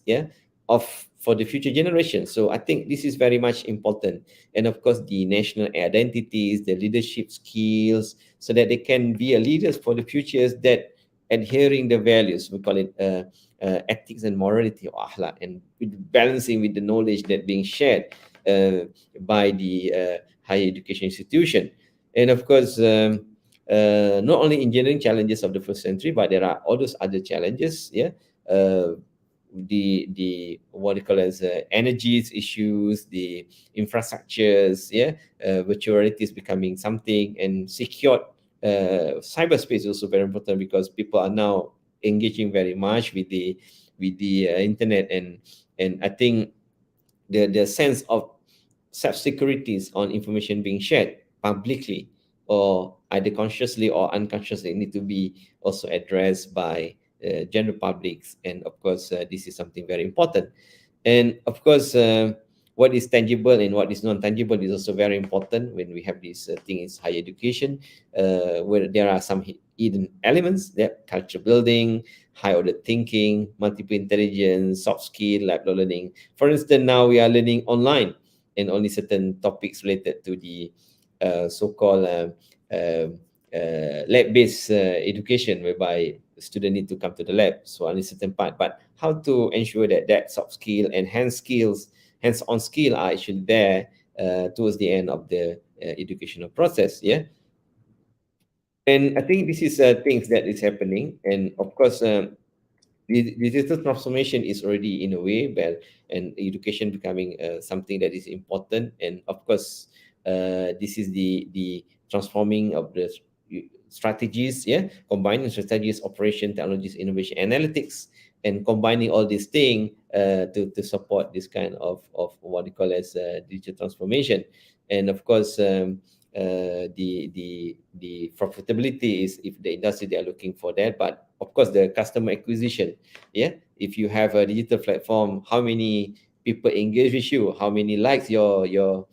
for the future generation. So I think this is very much important. And of course, the national identities, the leadership skills, so that they can be a leaders for the futures, that adhering the values, we call it ethics and morality, or akhlaq, and balancing with the knowledge that being shared by the higher education institution. And of course, not only engineering challenges of the first century, but there are all those other challenges. The what we call as energies issues, the infrastructures, virtual reality is becoming something, and secured cyberspace is also very important, because people are now engaging very much with the internet, and I think the sense of self-securities on information being shared publicly, or either consciously or unconsciously, need to be also addressed by general publics. And of course, this is something very important. And of course, what is tangible and what is non-tangible is also very important when we have this thing is higher education, where there are some hidden elements, that culture building, high order thinking, multiple intelligence, soft skill, lifelong learning. For instance, now we are learning online, and only certain topics related to the so-called lab-based education, whereby the student need to come to the lab, so only certain part. But how to ensure that soft skill and hands-on skill are actually there towards the end of the educational process. And I think this is things that is happening. And of course, the digital transformation is already in a way, and education becoming something that is important. And of course, this is the transforming of the strategies, combining strategies, operation, technologies, innovation, analytics, and combining all these things to support this kind of what we call as digital transformation. And of course, the profitability is if the industry they are looking for that. But of course, the customer acquisition, if you have a digital platform, how many people engage with you, how many likes your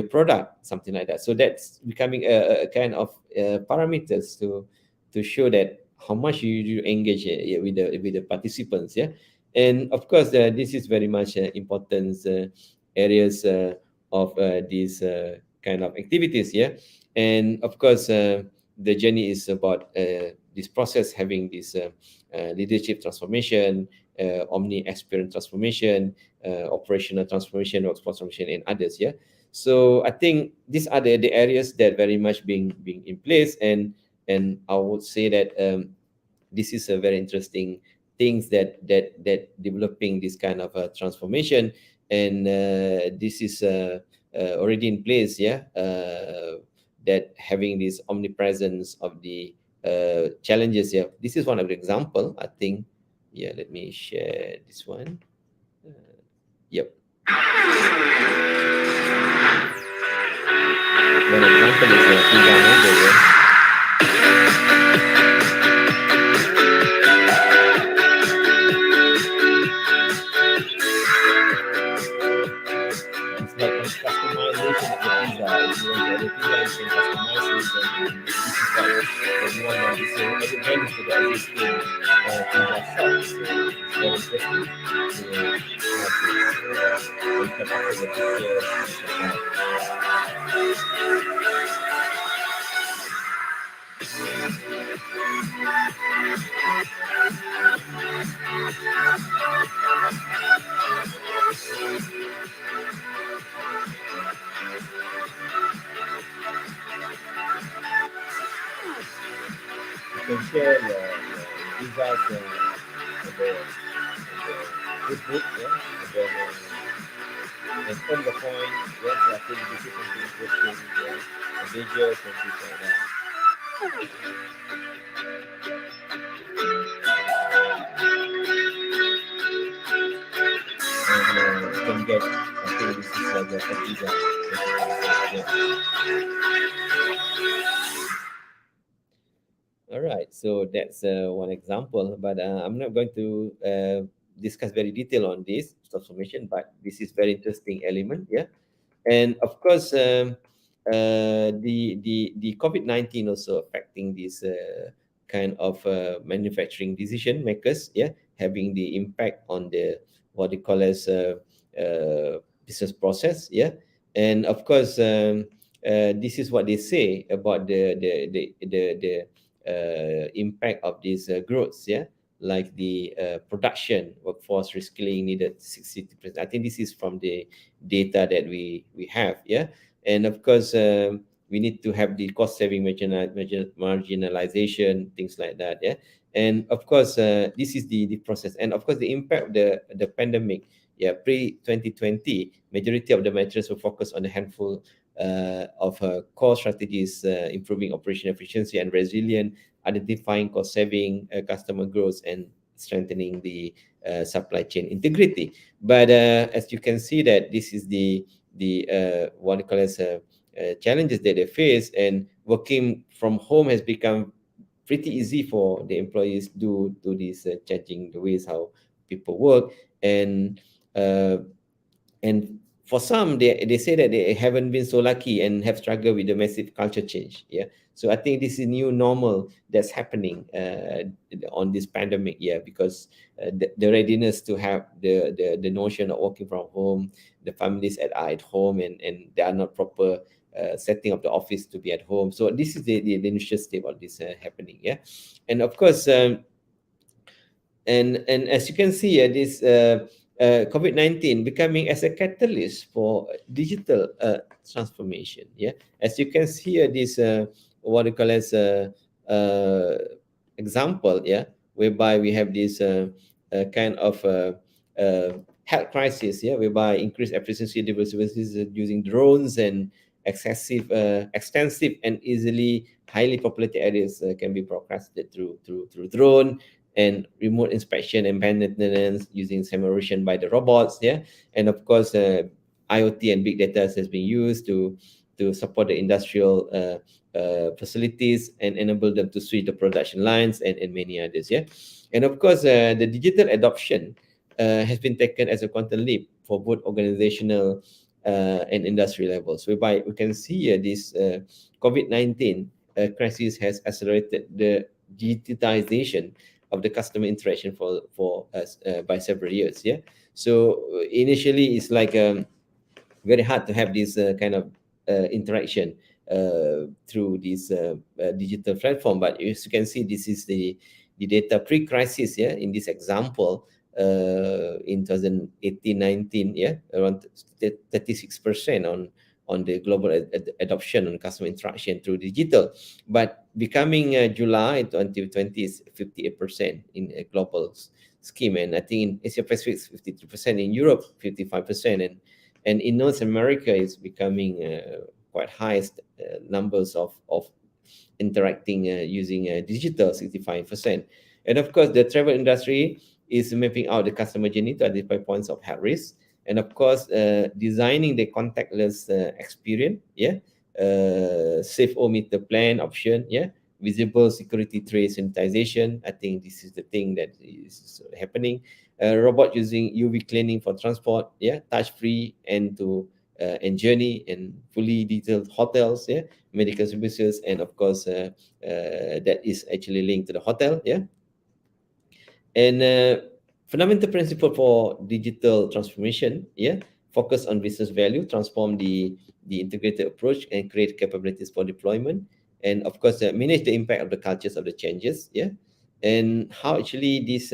product, something like that. So that's becoming a kind of parameters to show that how much you engage with the participants. And of course, this is very much important areas of this kind of activities. Yeah, and of course, the journey is about this process having this leadership transformation, omni experience transformation, operational transformation, workforce transformation, and others. Yeah. So I think these are the areas that very much being in place, and I would say that this is a very interesting things that developing this kind of transformation, and this is already in place. Yeah, that having this omnipresence of the challenges. Yeah, this is one of the example. I think. Yeah, let me share this one. Yep. One example is pizza manager. Yeah. It's like a customization of the pizza. If you want to order pizza, you can customize it, and this is what everyone wants to say. Every brand is the existing pizza shop. So it's very interesting to have this. You can offer the pictures and like you can share your pizzas on the Facebook, yeah, and from the point, yes, I think this is something interesting, yeah, the videos and things like that. And you can get, I think this is like a pizza. All right, so that's one example, but I'm not going to discuss very detail on this transformation, but this is very interesting element, yeah. And of course, the COVID-19 also affecting this kind of manufacturing decision makers, yeah, having the impact on the what they call as business process, yeah. And of course, this is what they say about the impact of these growths, yeah, like the production workforce reskilling needed 60%. I think this is from the data that we have, yeah. And of course, we need to have the cost saving marginalization, things like that, yeah. And of course, this is the process, and of course, the impact of the pandemic. Yeah, pre-2020, majority of the measures were focused on a handful of core strategies, improving operational efficiency and resilience, identifying cost saving, customer growth, and strengthening the supply chain integrity. But as you can see that this is the what we call as challenges that they face, and working from home has become pretty easy for the employees due to this changing the ways how people work. And for some, they say that they haven't been so lucky and have struggled with the massive culture change. Yeah, so I think this is new normal that's happening on this pandemic. Yeah, because the readiness to have the notion of working from home, the families are at home, and they are not proper setting up the office to be at home. So this is the initial state of this happening. Yeah, and of course, and as you can see, this COVID-19 becoming as a catalyst for digital transformation. Yeah, as you can see here, this what we call as example. Yeah, whereby we have this kind of health crisis. Yeah, whereby increased efficiency devices using drones and extensive and easily highly populated areas can be broadcasted through drone, and remote inspection and maintenance using simulation by the robots. Yeah, and of course, IoT and big data has been used to support the industrial facilities and enable them to switch the production lines, and many others. Yeah, and of course, the digital adoption has been taken as a quantum leap for both organizational and industry levels, whereby we can see this COVID-19 crisis has accelerated the digitization of the customer interaction for us by several years. Yeah, so initially it's like very hard to have this kind of interaction through this digital platform. But as you can see, this is the data pre-crisis, yeah, in this example, in 2018-19, yeah, around 36% on the global adoption on customer interaction through digital. But becoming July 2020 is 58% in a global scheme, and I think in Asia Pacific it's 53%, in Europe 55%, and in North America it's becoming quite highest numbers of interacting using digital, 65%. And of course, the travel industry is mapping out the customer journey to identify points of health risk, and of course, designing the contactless experience, yeah, safe meter plan option, yeah, visible security tray sanitization. I think this is the thing that is happening. Robot using UV cleaning for transport, yeah, touch-free and journey, and fully detailed hotels, yeah, medical services, and of course, that is actually linked to the hotel, yeah. And fundamental principle for digital transformation, yeah, focus on business value, transform the integrated approach, and create capabilities for deployment, and of course, manage the impact of the cultures of the changes, yeah. And how actually this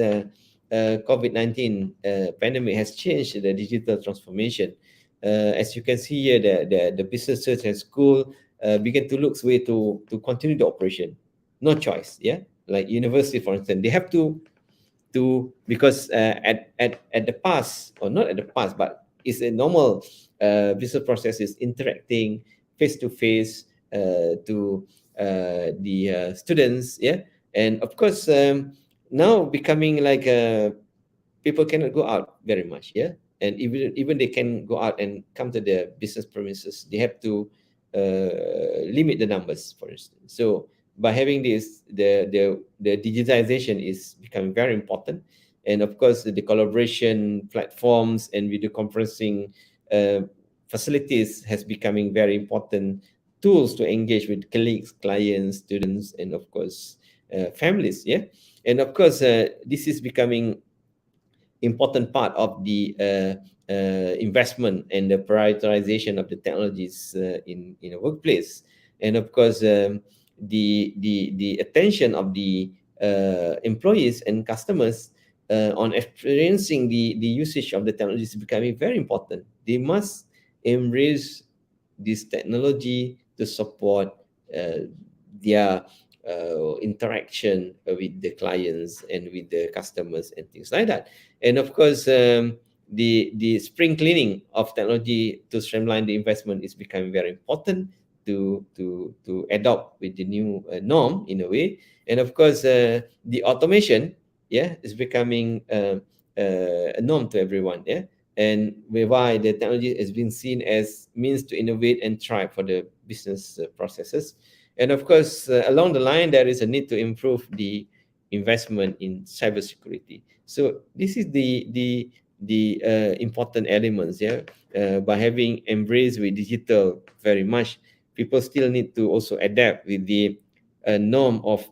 COVID-19 pandemic has changed the digital transformation. As you can see here, the businesses and school begin to look way to continue the operation, no choice, yeah. Like university, for instance, they have to because at the past, or not at the past, but it's a normal business process is interacting face to face to the students, yeah. And of course, now becoming like people cannot go out very much, yeah. And even they can go out and come to the business premises, they have to limit the numbers, for instance. So by having this, the digitization is becoming very important, and of course the collaboration platforms and video conferencing facilities has becoming very important tools to engage with colleagues, clients, students, and of course families, yeah. And of course, this is becoming important part of the investment and the prioritization of the technologies in a workplace. And of course, the attention of the employees and customers on experiencing the usage of the technology is becoming very important. They must embrace this technology to support their interaction with the clients and with the customers and things like that. And of course, the spring cleaning of technology to streamline the investment is becoming very important to adopt with the new norm in a way. And of course, the automation, yeah, is becoming a norm to everyone, yeah. And whereby the technology has been seen as means to innovate and thrive for the business processes. And of course, along the line, there is a need to improve the investment in cybersecurity. So this is the important elements, yeah. By having embraced with digital very much, people still need to also adapt with the norm of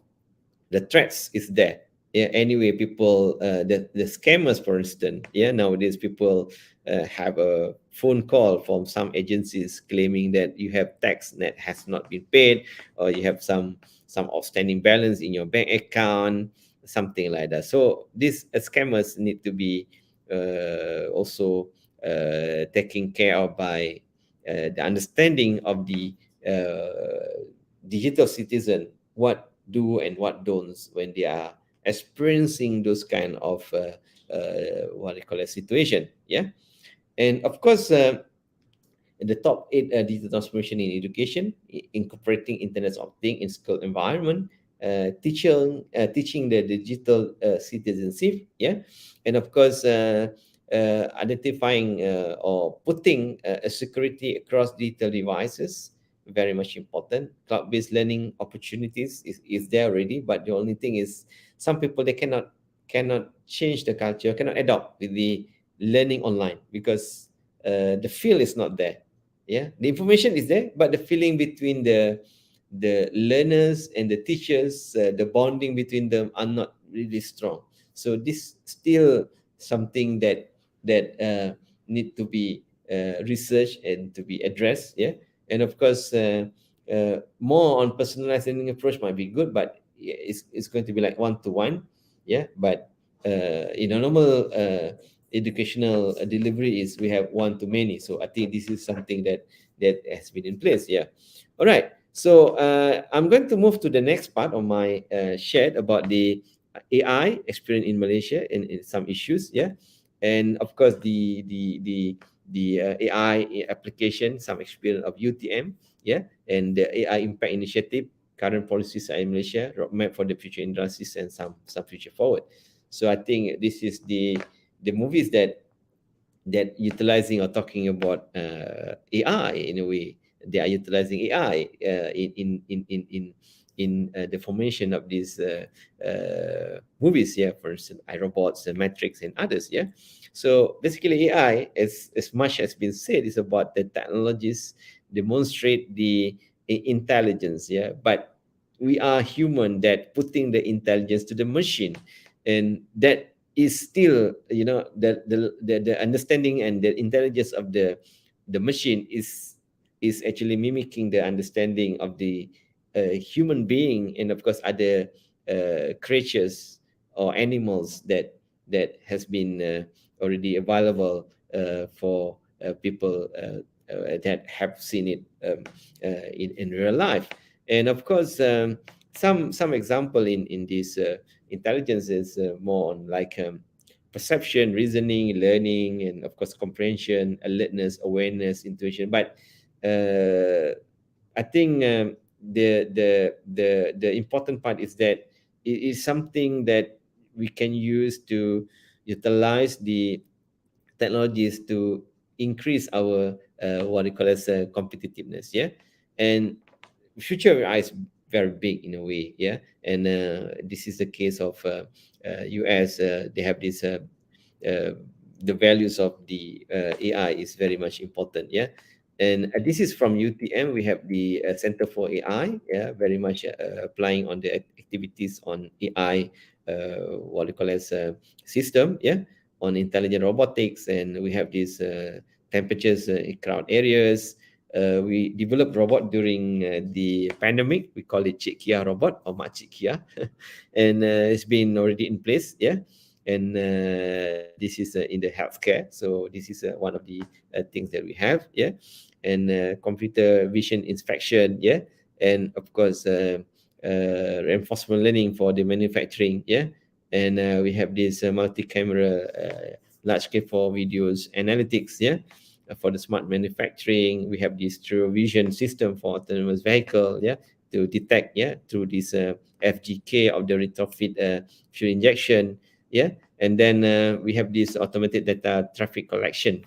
the threats is there. Yeah, anyway, people, the scammers, for instance, yeah, nowadays people have a phone call from some agencies claiming that you have tax that has not been paid, or you have some outstanding balance in your bank account, something like that. So these scammers need to be also taken care of by the understanding of the digital citizen, what do and what don'ts when they are experiencing those kind of what they call a situation, yeah. And of course, the top 8 digital transformation in education, incorporating Internet of Things in school environment, teaching the digital citizenship, yeah. And of course, identifying or putting a security across digital devices, very much important. Cloud-based learning opportunities is there already, but the only thing is some people, they cannot change the culture, cannot adopt with the learning online because the feel is not there. Yeah, the information is there, but the feeling between the learners and the teachers, the bonding between them are not really strong. So this still something that need to be researched and to be addressed. Yeah. And of course, more on personalized learning approach might be good, but it's going to be like one-to-one. Yeah, but in a normal educational delivery is we have one-to-many. So I think this is something that has been in place. Yeah. All right. So I'm going to move to the next part of my shared about the AI experience in Malaysia and some issues. Yeah, and of course the AI application, some experience of UTM. Yeah, and the AI impact initiative, current policies in Malaysia, roadmap for the future industries, and some future forward. So I think this is the movies that utilizing or talking about AI in a way. They are utilizing AI in the formation of these movies. Yeah, for instance, iRobots, Matrix, and others. Yeah, so basically AI, as much as been said, is about the technologies demonstrate the intelligence. Yeah, but we are human that putting the intelligence to the machine, and that is still, you know, the understanding and the intelligence of the machine is actually mimicking the understanding of the human being, and of course other creatures or animals that has been already available for people that have seen it in real life. And of course some example in this intelligence is more on like perception, reasoning, learning, and of course comprehension, alertness, awareness, intuition. But I think the important part is that it is something that we can use to utilize the technologies to increase our what we call as competitiveness. Yeah, and future of AI is very big in a way. Yeah, and this is the case of US. They have this the values of the AI is very much important. Yeah, and this is from UTM. We have the Center for AI. Yeah, very much applying on the activities on AI, what we call as system. Yeah, on intelligent robotics, and we have these temperatures in crowd areas. We developed robot during the pandemic. We call it Cik Kia robot or Makcik Kia, and it's been already in place. Yeah, and this is in the healthcare. So this is one of the things that we have. Yeah, and computer vision inspection. Yeah, and of course reinforcement learning for the manufacturing. Yeah, and we have this multi-camera large scale for videos analytics. Yeah, for the smart manufacturing. We have this true vision system for autonomous vehicle. Yeah, to detect. Yeah, through this FGK of the retrofit fuel injection. Yeah, and then we have this automated data traffic collection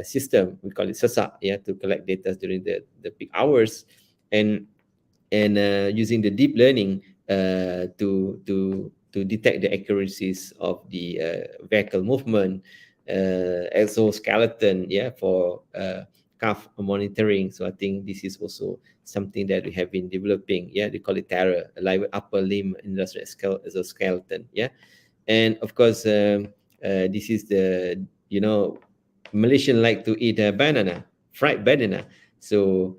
system. We call it SASA. Yeah, to collect data during the peak hours, and using the deep learning to detect the accuracies of the vehicle movement, exoskeleton. Yeah, for calf monitoring. So I think this is also something that we have been developing. Yeah, they call it TARA, live upper limb industrial exoskeleton. Yeah, and of course this is the, you know, Malaysian like to eat a banana, fried banana. So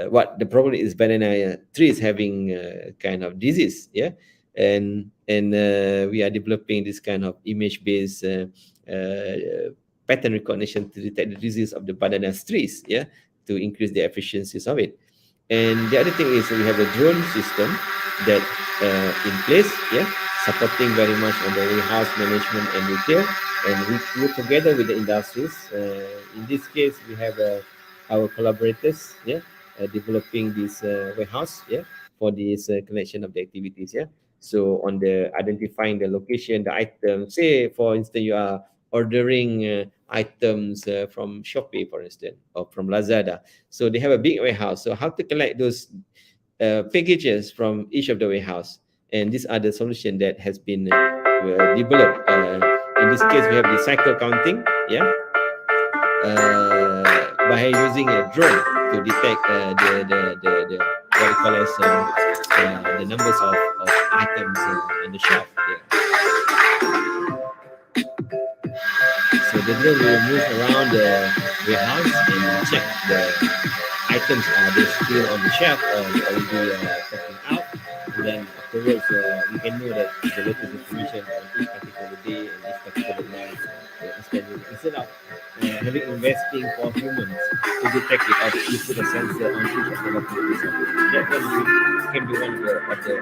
what the problem is, banana tree is having kind of disease. Yeah, and we are developing this kind of image-based pattern recognition to detect the disease of the banana trees. Yeah, to increase the efficiencies of it. And the other thing is we have a drone system that in place. Yeah, supporting very much on the warehouse management and retail, and we work together with the industries. In this case, we have our collaborators. Yeah, developing this warehouse. Yeah, for this collection of the activities. Yeah, so on the identifying the location, the item. Say for instance, you are ordering items from Shopee, for instance, or from Lazada. So they have a big warehouse. So how to collect those packages from each of the warehouse? And these are the solution that has been developed. In this case, we have the cycle counting. Yeah, by using a drone to detect the what we call as the numbers of items in the shop. Yeah. So the drone will move around the warehouse and check the items are they still on the shelf or already taken out, and then afterwards we can know that the latest information on each particular day and each particular month is scheduled. Instead of having investing for humans to detect it, or you put a sensor on each of the localities. That can be one of the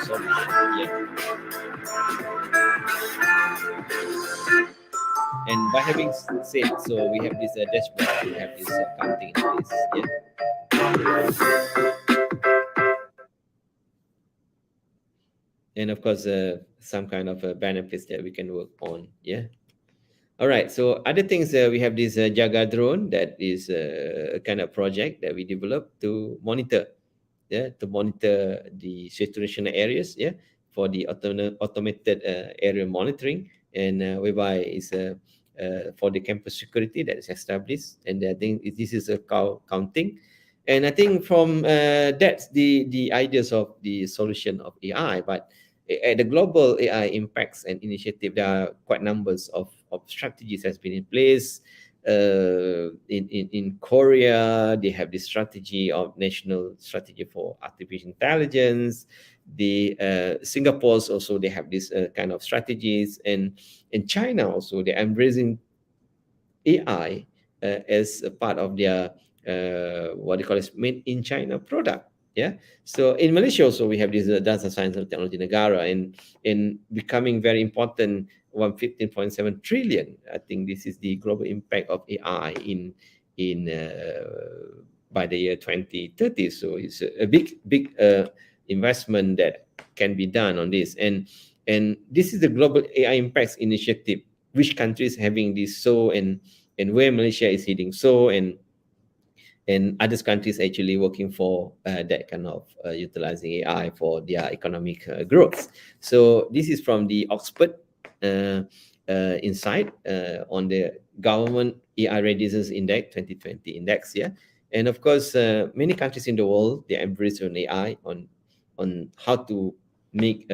solutions. Yeah. And by having said, so we have this dashboard, we have this counting in place. Yeah. And of course, some kind of benefits that we can work on. Yeah. All right. So other things, we have this Jaga drone that is a kind of project that we developed to monitor, to monitor the situational areas, for the automated area monitoring, and whereby it's for the campus security that is established. And I think this is a counting. And I think from that's the ideas of the solution of AI. But at the global AI impacts and initiative, there are quite numbers of strategies has been in place. In Korea, they have this strategy of national strategy for artificial intelligence. The Singapore's also, they have this kind of strategies, and in China also they're embracing AI as a part of their what they call it, made in China product. Yeah. So in Malaysia also we have this data science and technology negara, and becoming very important. 115.7 trillion. I think this is the global impact of AI in by the year 2030. So it's a big investment that can be done on this. And this is the global AI impacts initiative. Which countries having this, so and where Malaysia is heading, so and other countries actually working for that kind of utilizing AI for their economic growth. So this is from the Oxford Insight on the Government AI Readiness Index 2020 index. Yeah, and of course many countries in the world, they embrace on AI on how to make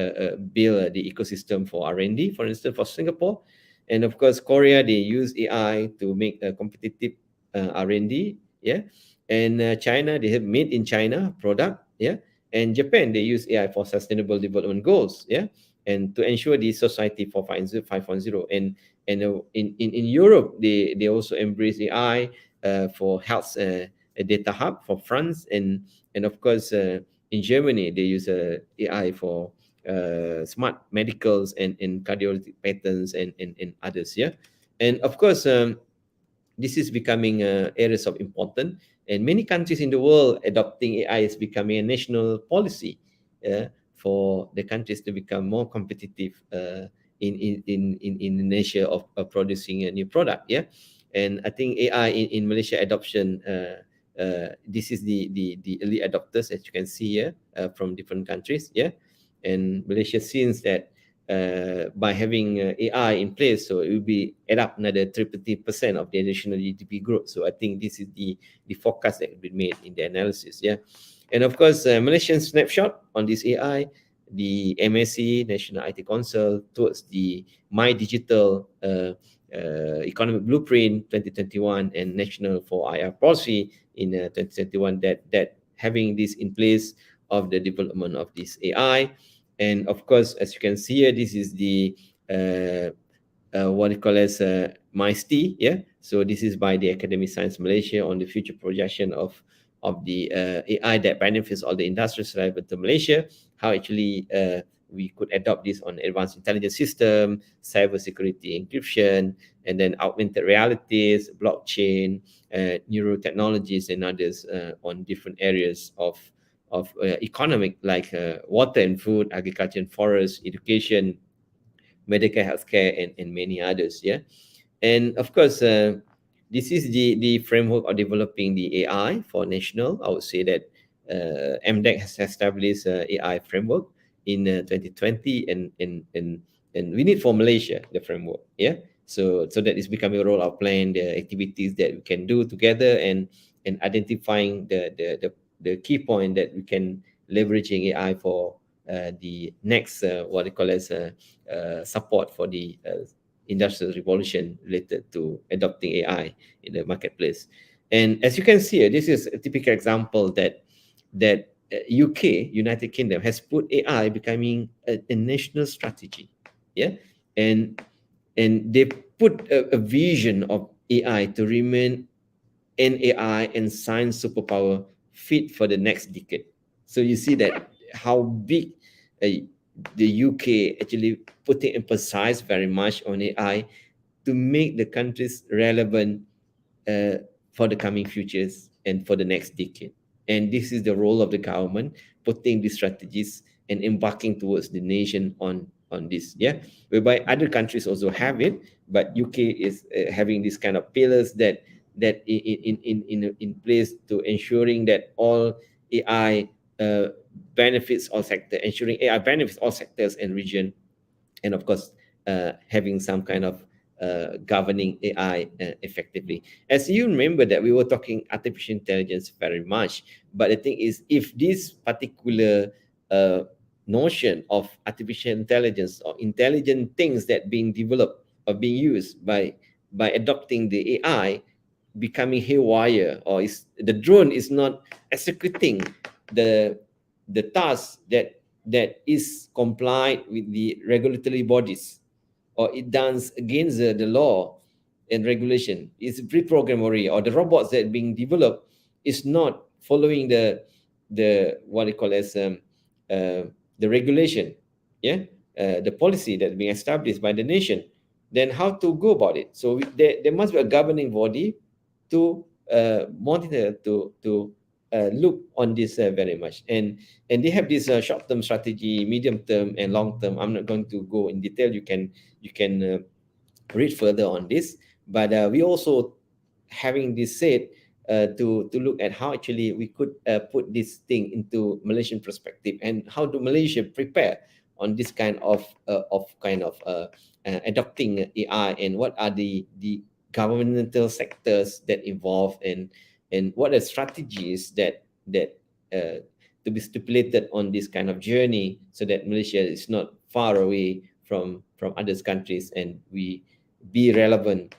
build the ecosystem for R&D. For instance, for Singapore, and of course Korea, they use AI to make a competitive R&D. Yeah, and China, they have made in China product. Yeah, and Japan, they use AI for sustainable development goals. Yeah, and to ensure the society for 5.0. And in Europe, they also embrace AI for health data hub for France, and of course in Germany they use AI for smart medicals and cardiology patterns and others. Yeah, and of course this is becoming areas of importance, and many countries in the world adopting AI is becoming a national policy for the countries to become more competitive in the nature of producing a new product. Yeah, and I think AI in Malaysia adoption, this is the early adopters, as you can see here, from different countries. Yeah, and Malaysia sees that by having AI in place, so it will be add up another 30% of the additional GDP growth. So I think this is the forecast that has been made in the analysis. Yeah, and of course Malaysian snapshot on this AI, the MSc National IT Council towards the My Digital Economic Blueprint 2021 and National for IR Policy in 2021, that having this in place of the development of this AI. And of course, as you can see here, this is the what we call as MJIIT. Yeah, so this is by the Academic Science Malaysia on the future projection of the AI that benefits all the industries relevant to Malaysia. How actually we could adopt this on advanced intelligence system, cybersecurity encryption, and then augmented realities, blockchain, neurotechnologies, and others on different areas of economic, like water and food, agriculture and forest, education, medical healthcare, and many others. Yeah, and of course this is the framework of developing the AI for national. I would say that MDEC has established AI framework in 2020, and we need for Malaysia the framework. Yeah, so that is becoming a rollout plan, the activities that we can do together, and identifying the key point that we can leveraging AI for the next what they call as support for the industrial revolution related to adopting AI in the marketplace. And as you can see, this is a typical example that UK, United Kingdom, has put AI becoming a national strategy. Yeah, and they put a vision of AI to remain an AI and science superpower fit for the next decade. So you see that how big the UK actually putting emphasis very much on AI to make the countries relevant for the coming futures and for the next decade. And this is the role of the government, putting these strategies and embarking towards the nation on this, yeah, whereby other countries also have it, but UK is having this kind of pillars that in place to ensuring that all AI benefits all sectors, ensuring AI benefits all sectors and region, and of course having some kind of governing AI effectively. As you remember that we were talking artificial intelligence very much, but the thing is, if this particular notion of artificial intelligence or intelligent things that being developed or being used by adopting the AI becoming haywire, or the drone is not executing the task that is complied with the regulatory bodies, or it done against the law and regulation, it's pre-programmed, or the robots that are being developed is not following the what they call as the regulation, yeah, the policy that's being established by the nation, then how to go about it? So there must be a governing body to monitor, to look on this very much, and they have this short-term strategy, medium-term, and long-term. I'm not going to go in detail. You can read further on this, but we also having this said to look at how actually we could put this thing into Malaysian perspective, and how do Malaysia prepare on this kind of adopting AI, and what are the governmental sectors that involve, and what are strategies that to be stipulated on this kind of journey, so that Malaysia is not far away from other countries, and we be relevant,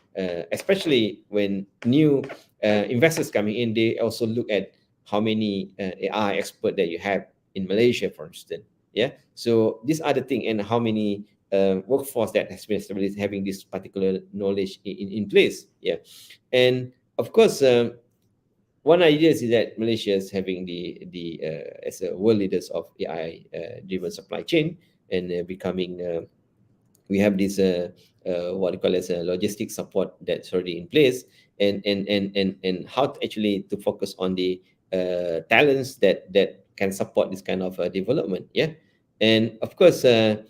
especially when new investors coming in. They also look at how many AI expert that you have in Malaysia, for instance. Yeah, so these are the thing, and how many workforce that has been established having this particular knowledge in place. Yeah, and of course, one idea is that Malaysia is having the as a world leaders of AI driven supply chain, and becoming we have this what you call as a logistic support that's already in place, and how to actually to focus on the talents that can support this kind of development. Yeah, and of course the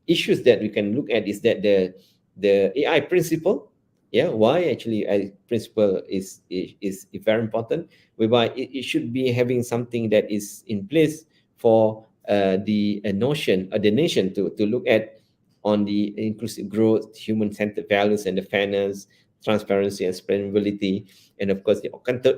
issues that we can look at is that the AI principle. Yeah, why actually a principle is very important, whereby it should be having something that is in place for the notion of the nation to look at on the inclusive growth, human-centered values, and the fairness, transparency, and sustainability, and of course the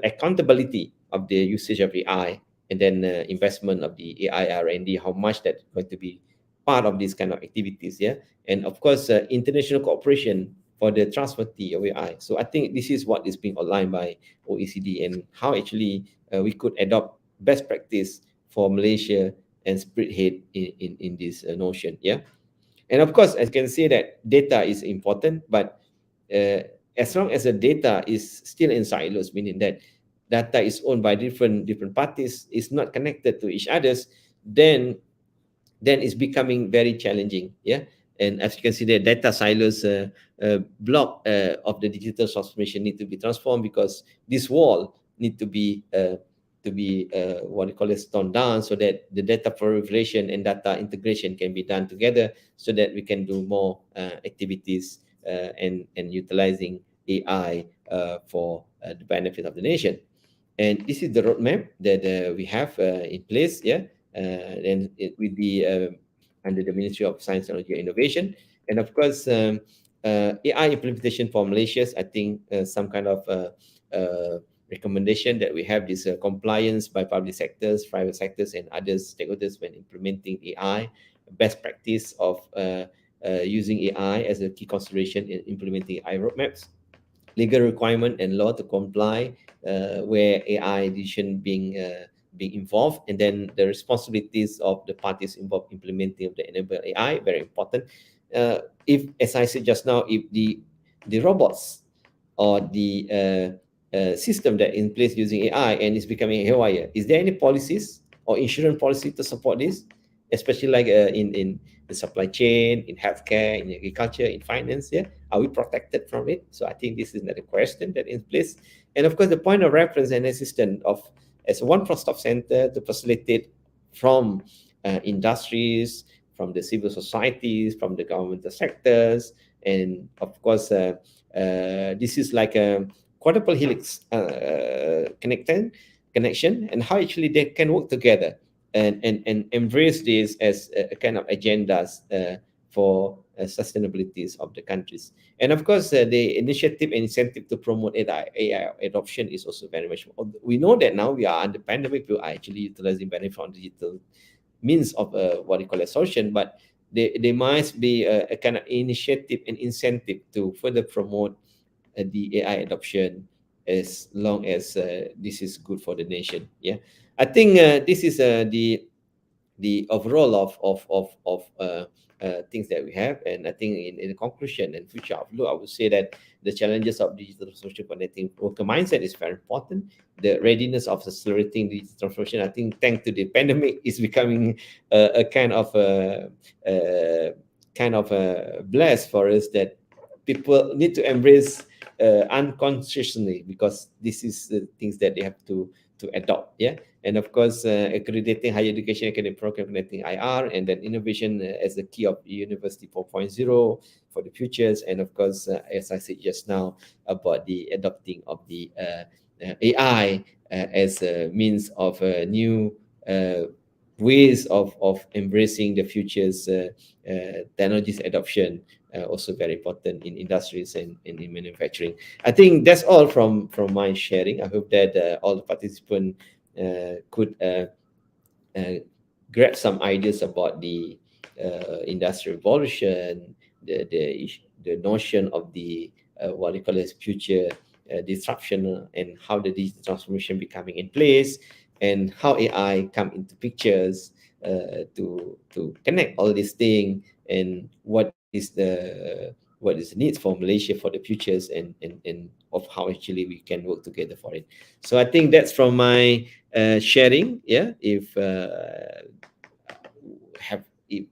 accountability of the usage of AI, and then investment of the AI R&D, how much that's going to be part of these kind of activities. Yeah, and of course international cooperation for the transferability of AI. So I think this is what is being outlined by OECD, and how actually we could adopt best practice for Malaysia and spearhead in this notion. Yeah, and of course, I can say that data is important, but as long as the data is still in silos, meaning that data is owned by different parties, is not connected to each others, then it's becoming very challenging. Yeah, and as you can see, the data silos block of the digital transformation need to be transformed, because this wall need to be what you call it, torn down, so that the data proliferation and data integration can be done together, so that we can do more activities and utilizing AI for the benefit of the nation. And this is the roadmap that we have in place. Yeah, and with the under the Ministry of Science, Technology, and Innovation, and of course AI implementation for Malaysia. I think some kind of recommendation that we have this compliance by public sectors, private sectors, and other stakeholders when implementing AI, best practice of using AI as a key consideration in implementing AI roadmaps, legal requirement and law to comply where AI decision being involved, and then the responsibilities of the parties involved implementing of the enabled AI, very important. If, as I said just now, if the robots or the system that in place using AI and is becoming haywire, is there any policies or insurance policy to support this, especially like in the supply chain, in healthcare, in agriculture, in finance? Yeah, are we protected from it? So I think this is another question that is in place. And of course, the point of reference and assistance as a one-stop center to facilitate from industries, from the civil societies, from the governmental sectors, and of course, this is like a quadruple helix connection, and how actually they can work together and embrace this as a kind of agendas for sustainabilities of the countries. And of course, the initiative and incentive to promote AI adoption is also very much. We know that now we are under pandemic, we are actually utilizing benefit from digital means of what you call a solution, but there must be a kind of initiative and incentive to further promote the AI adoption, as long as this is good for the nation. Yeah, I think this is the overall of things that we have. And I think in the conclusion and future outlook, I would say that the challenges of digital social connecting worker mindset is very important. The readiness of accelerating digital transformation, I think, thanks to the pandemic, is becoming a kind of bless for us, that people need to embrace unconsciously, because this is the things that they have to adopt. Yeah. And of course, accrediting higher education academic program connecting IR, and then innovation as the key of University 4.0 for the futures. And of course, as I said just now, about the adopting of the AI as a means of new ways of embracing the future's technologies adoption, also very important in industries and in manufacturing. I think that's all from my sharing. I hope that all the participants could grab some ideas about the industrial revolution, the notion of the what you call as future disruption, and how the digital transformation becoming in place, and how AI come into pictures to connect all these things, and what is the need for Malaysia for the futures, and of how actually we can work together for it. So I think that's from my sharing. Yeah, if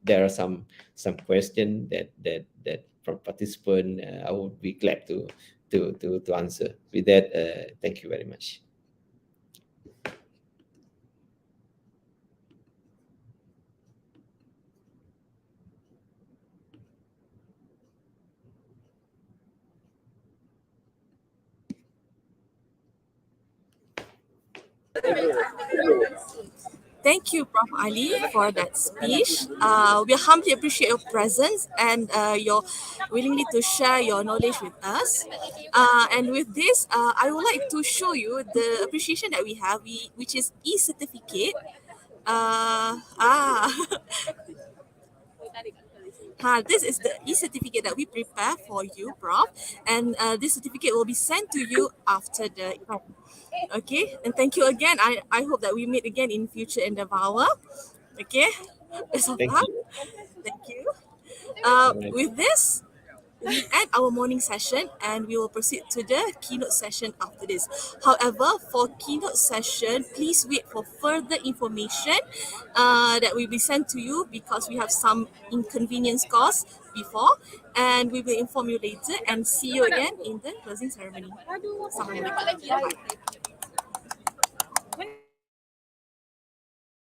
there are some question that from participant, I would be glad to answer. With that, thank you very much. Thank you, Prof. Ali, for that speech. We humbly appreciate your presence and your willingness to share your knowledge with us. And with this, I would like to show you the appreciation that we have, which is e-certificate. This is the e-certificate that we prepare for you, Prof. And this certificate will be sent to you after the event. Okay, and thank you again. I hope that we meet again in future endeavor. Okay, best of luck. Thank you. With this, we end our morning session and we will proceed to the keynote session after this. However, for keynote session, please wait for further information that will be sent to you, because we have some inconvenience caused before, and we will inform you later, and see you again in the closing ceremony. Assalamualaikum. Bye.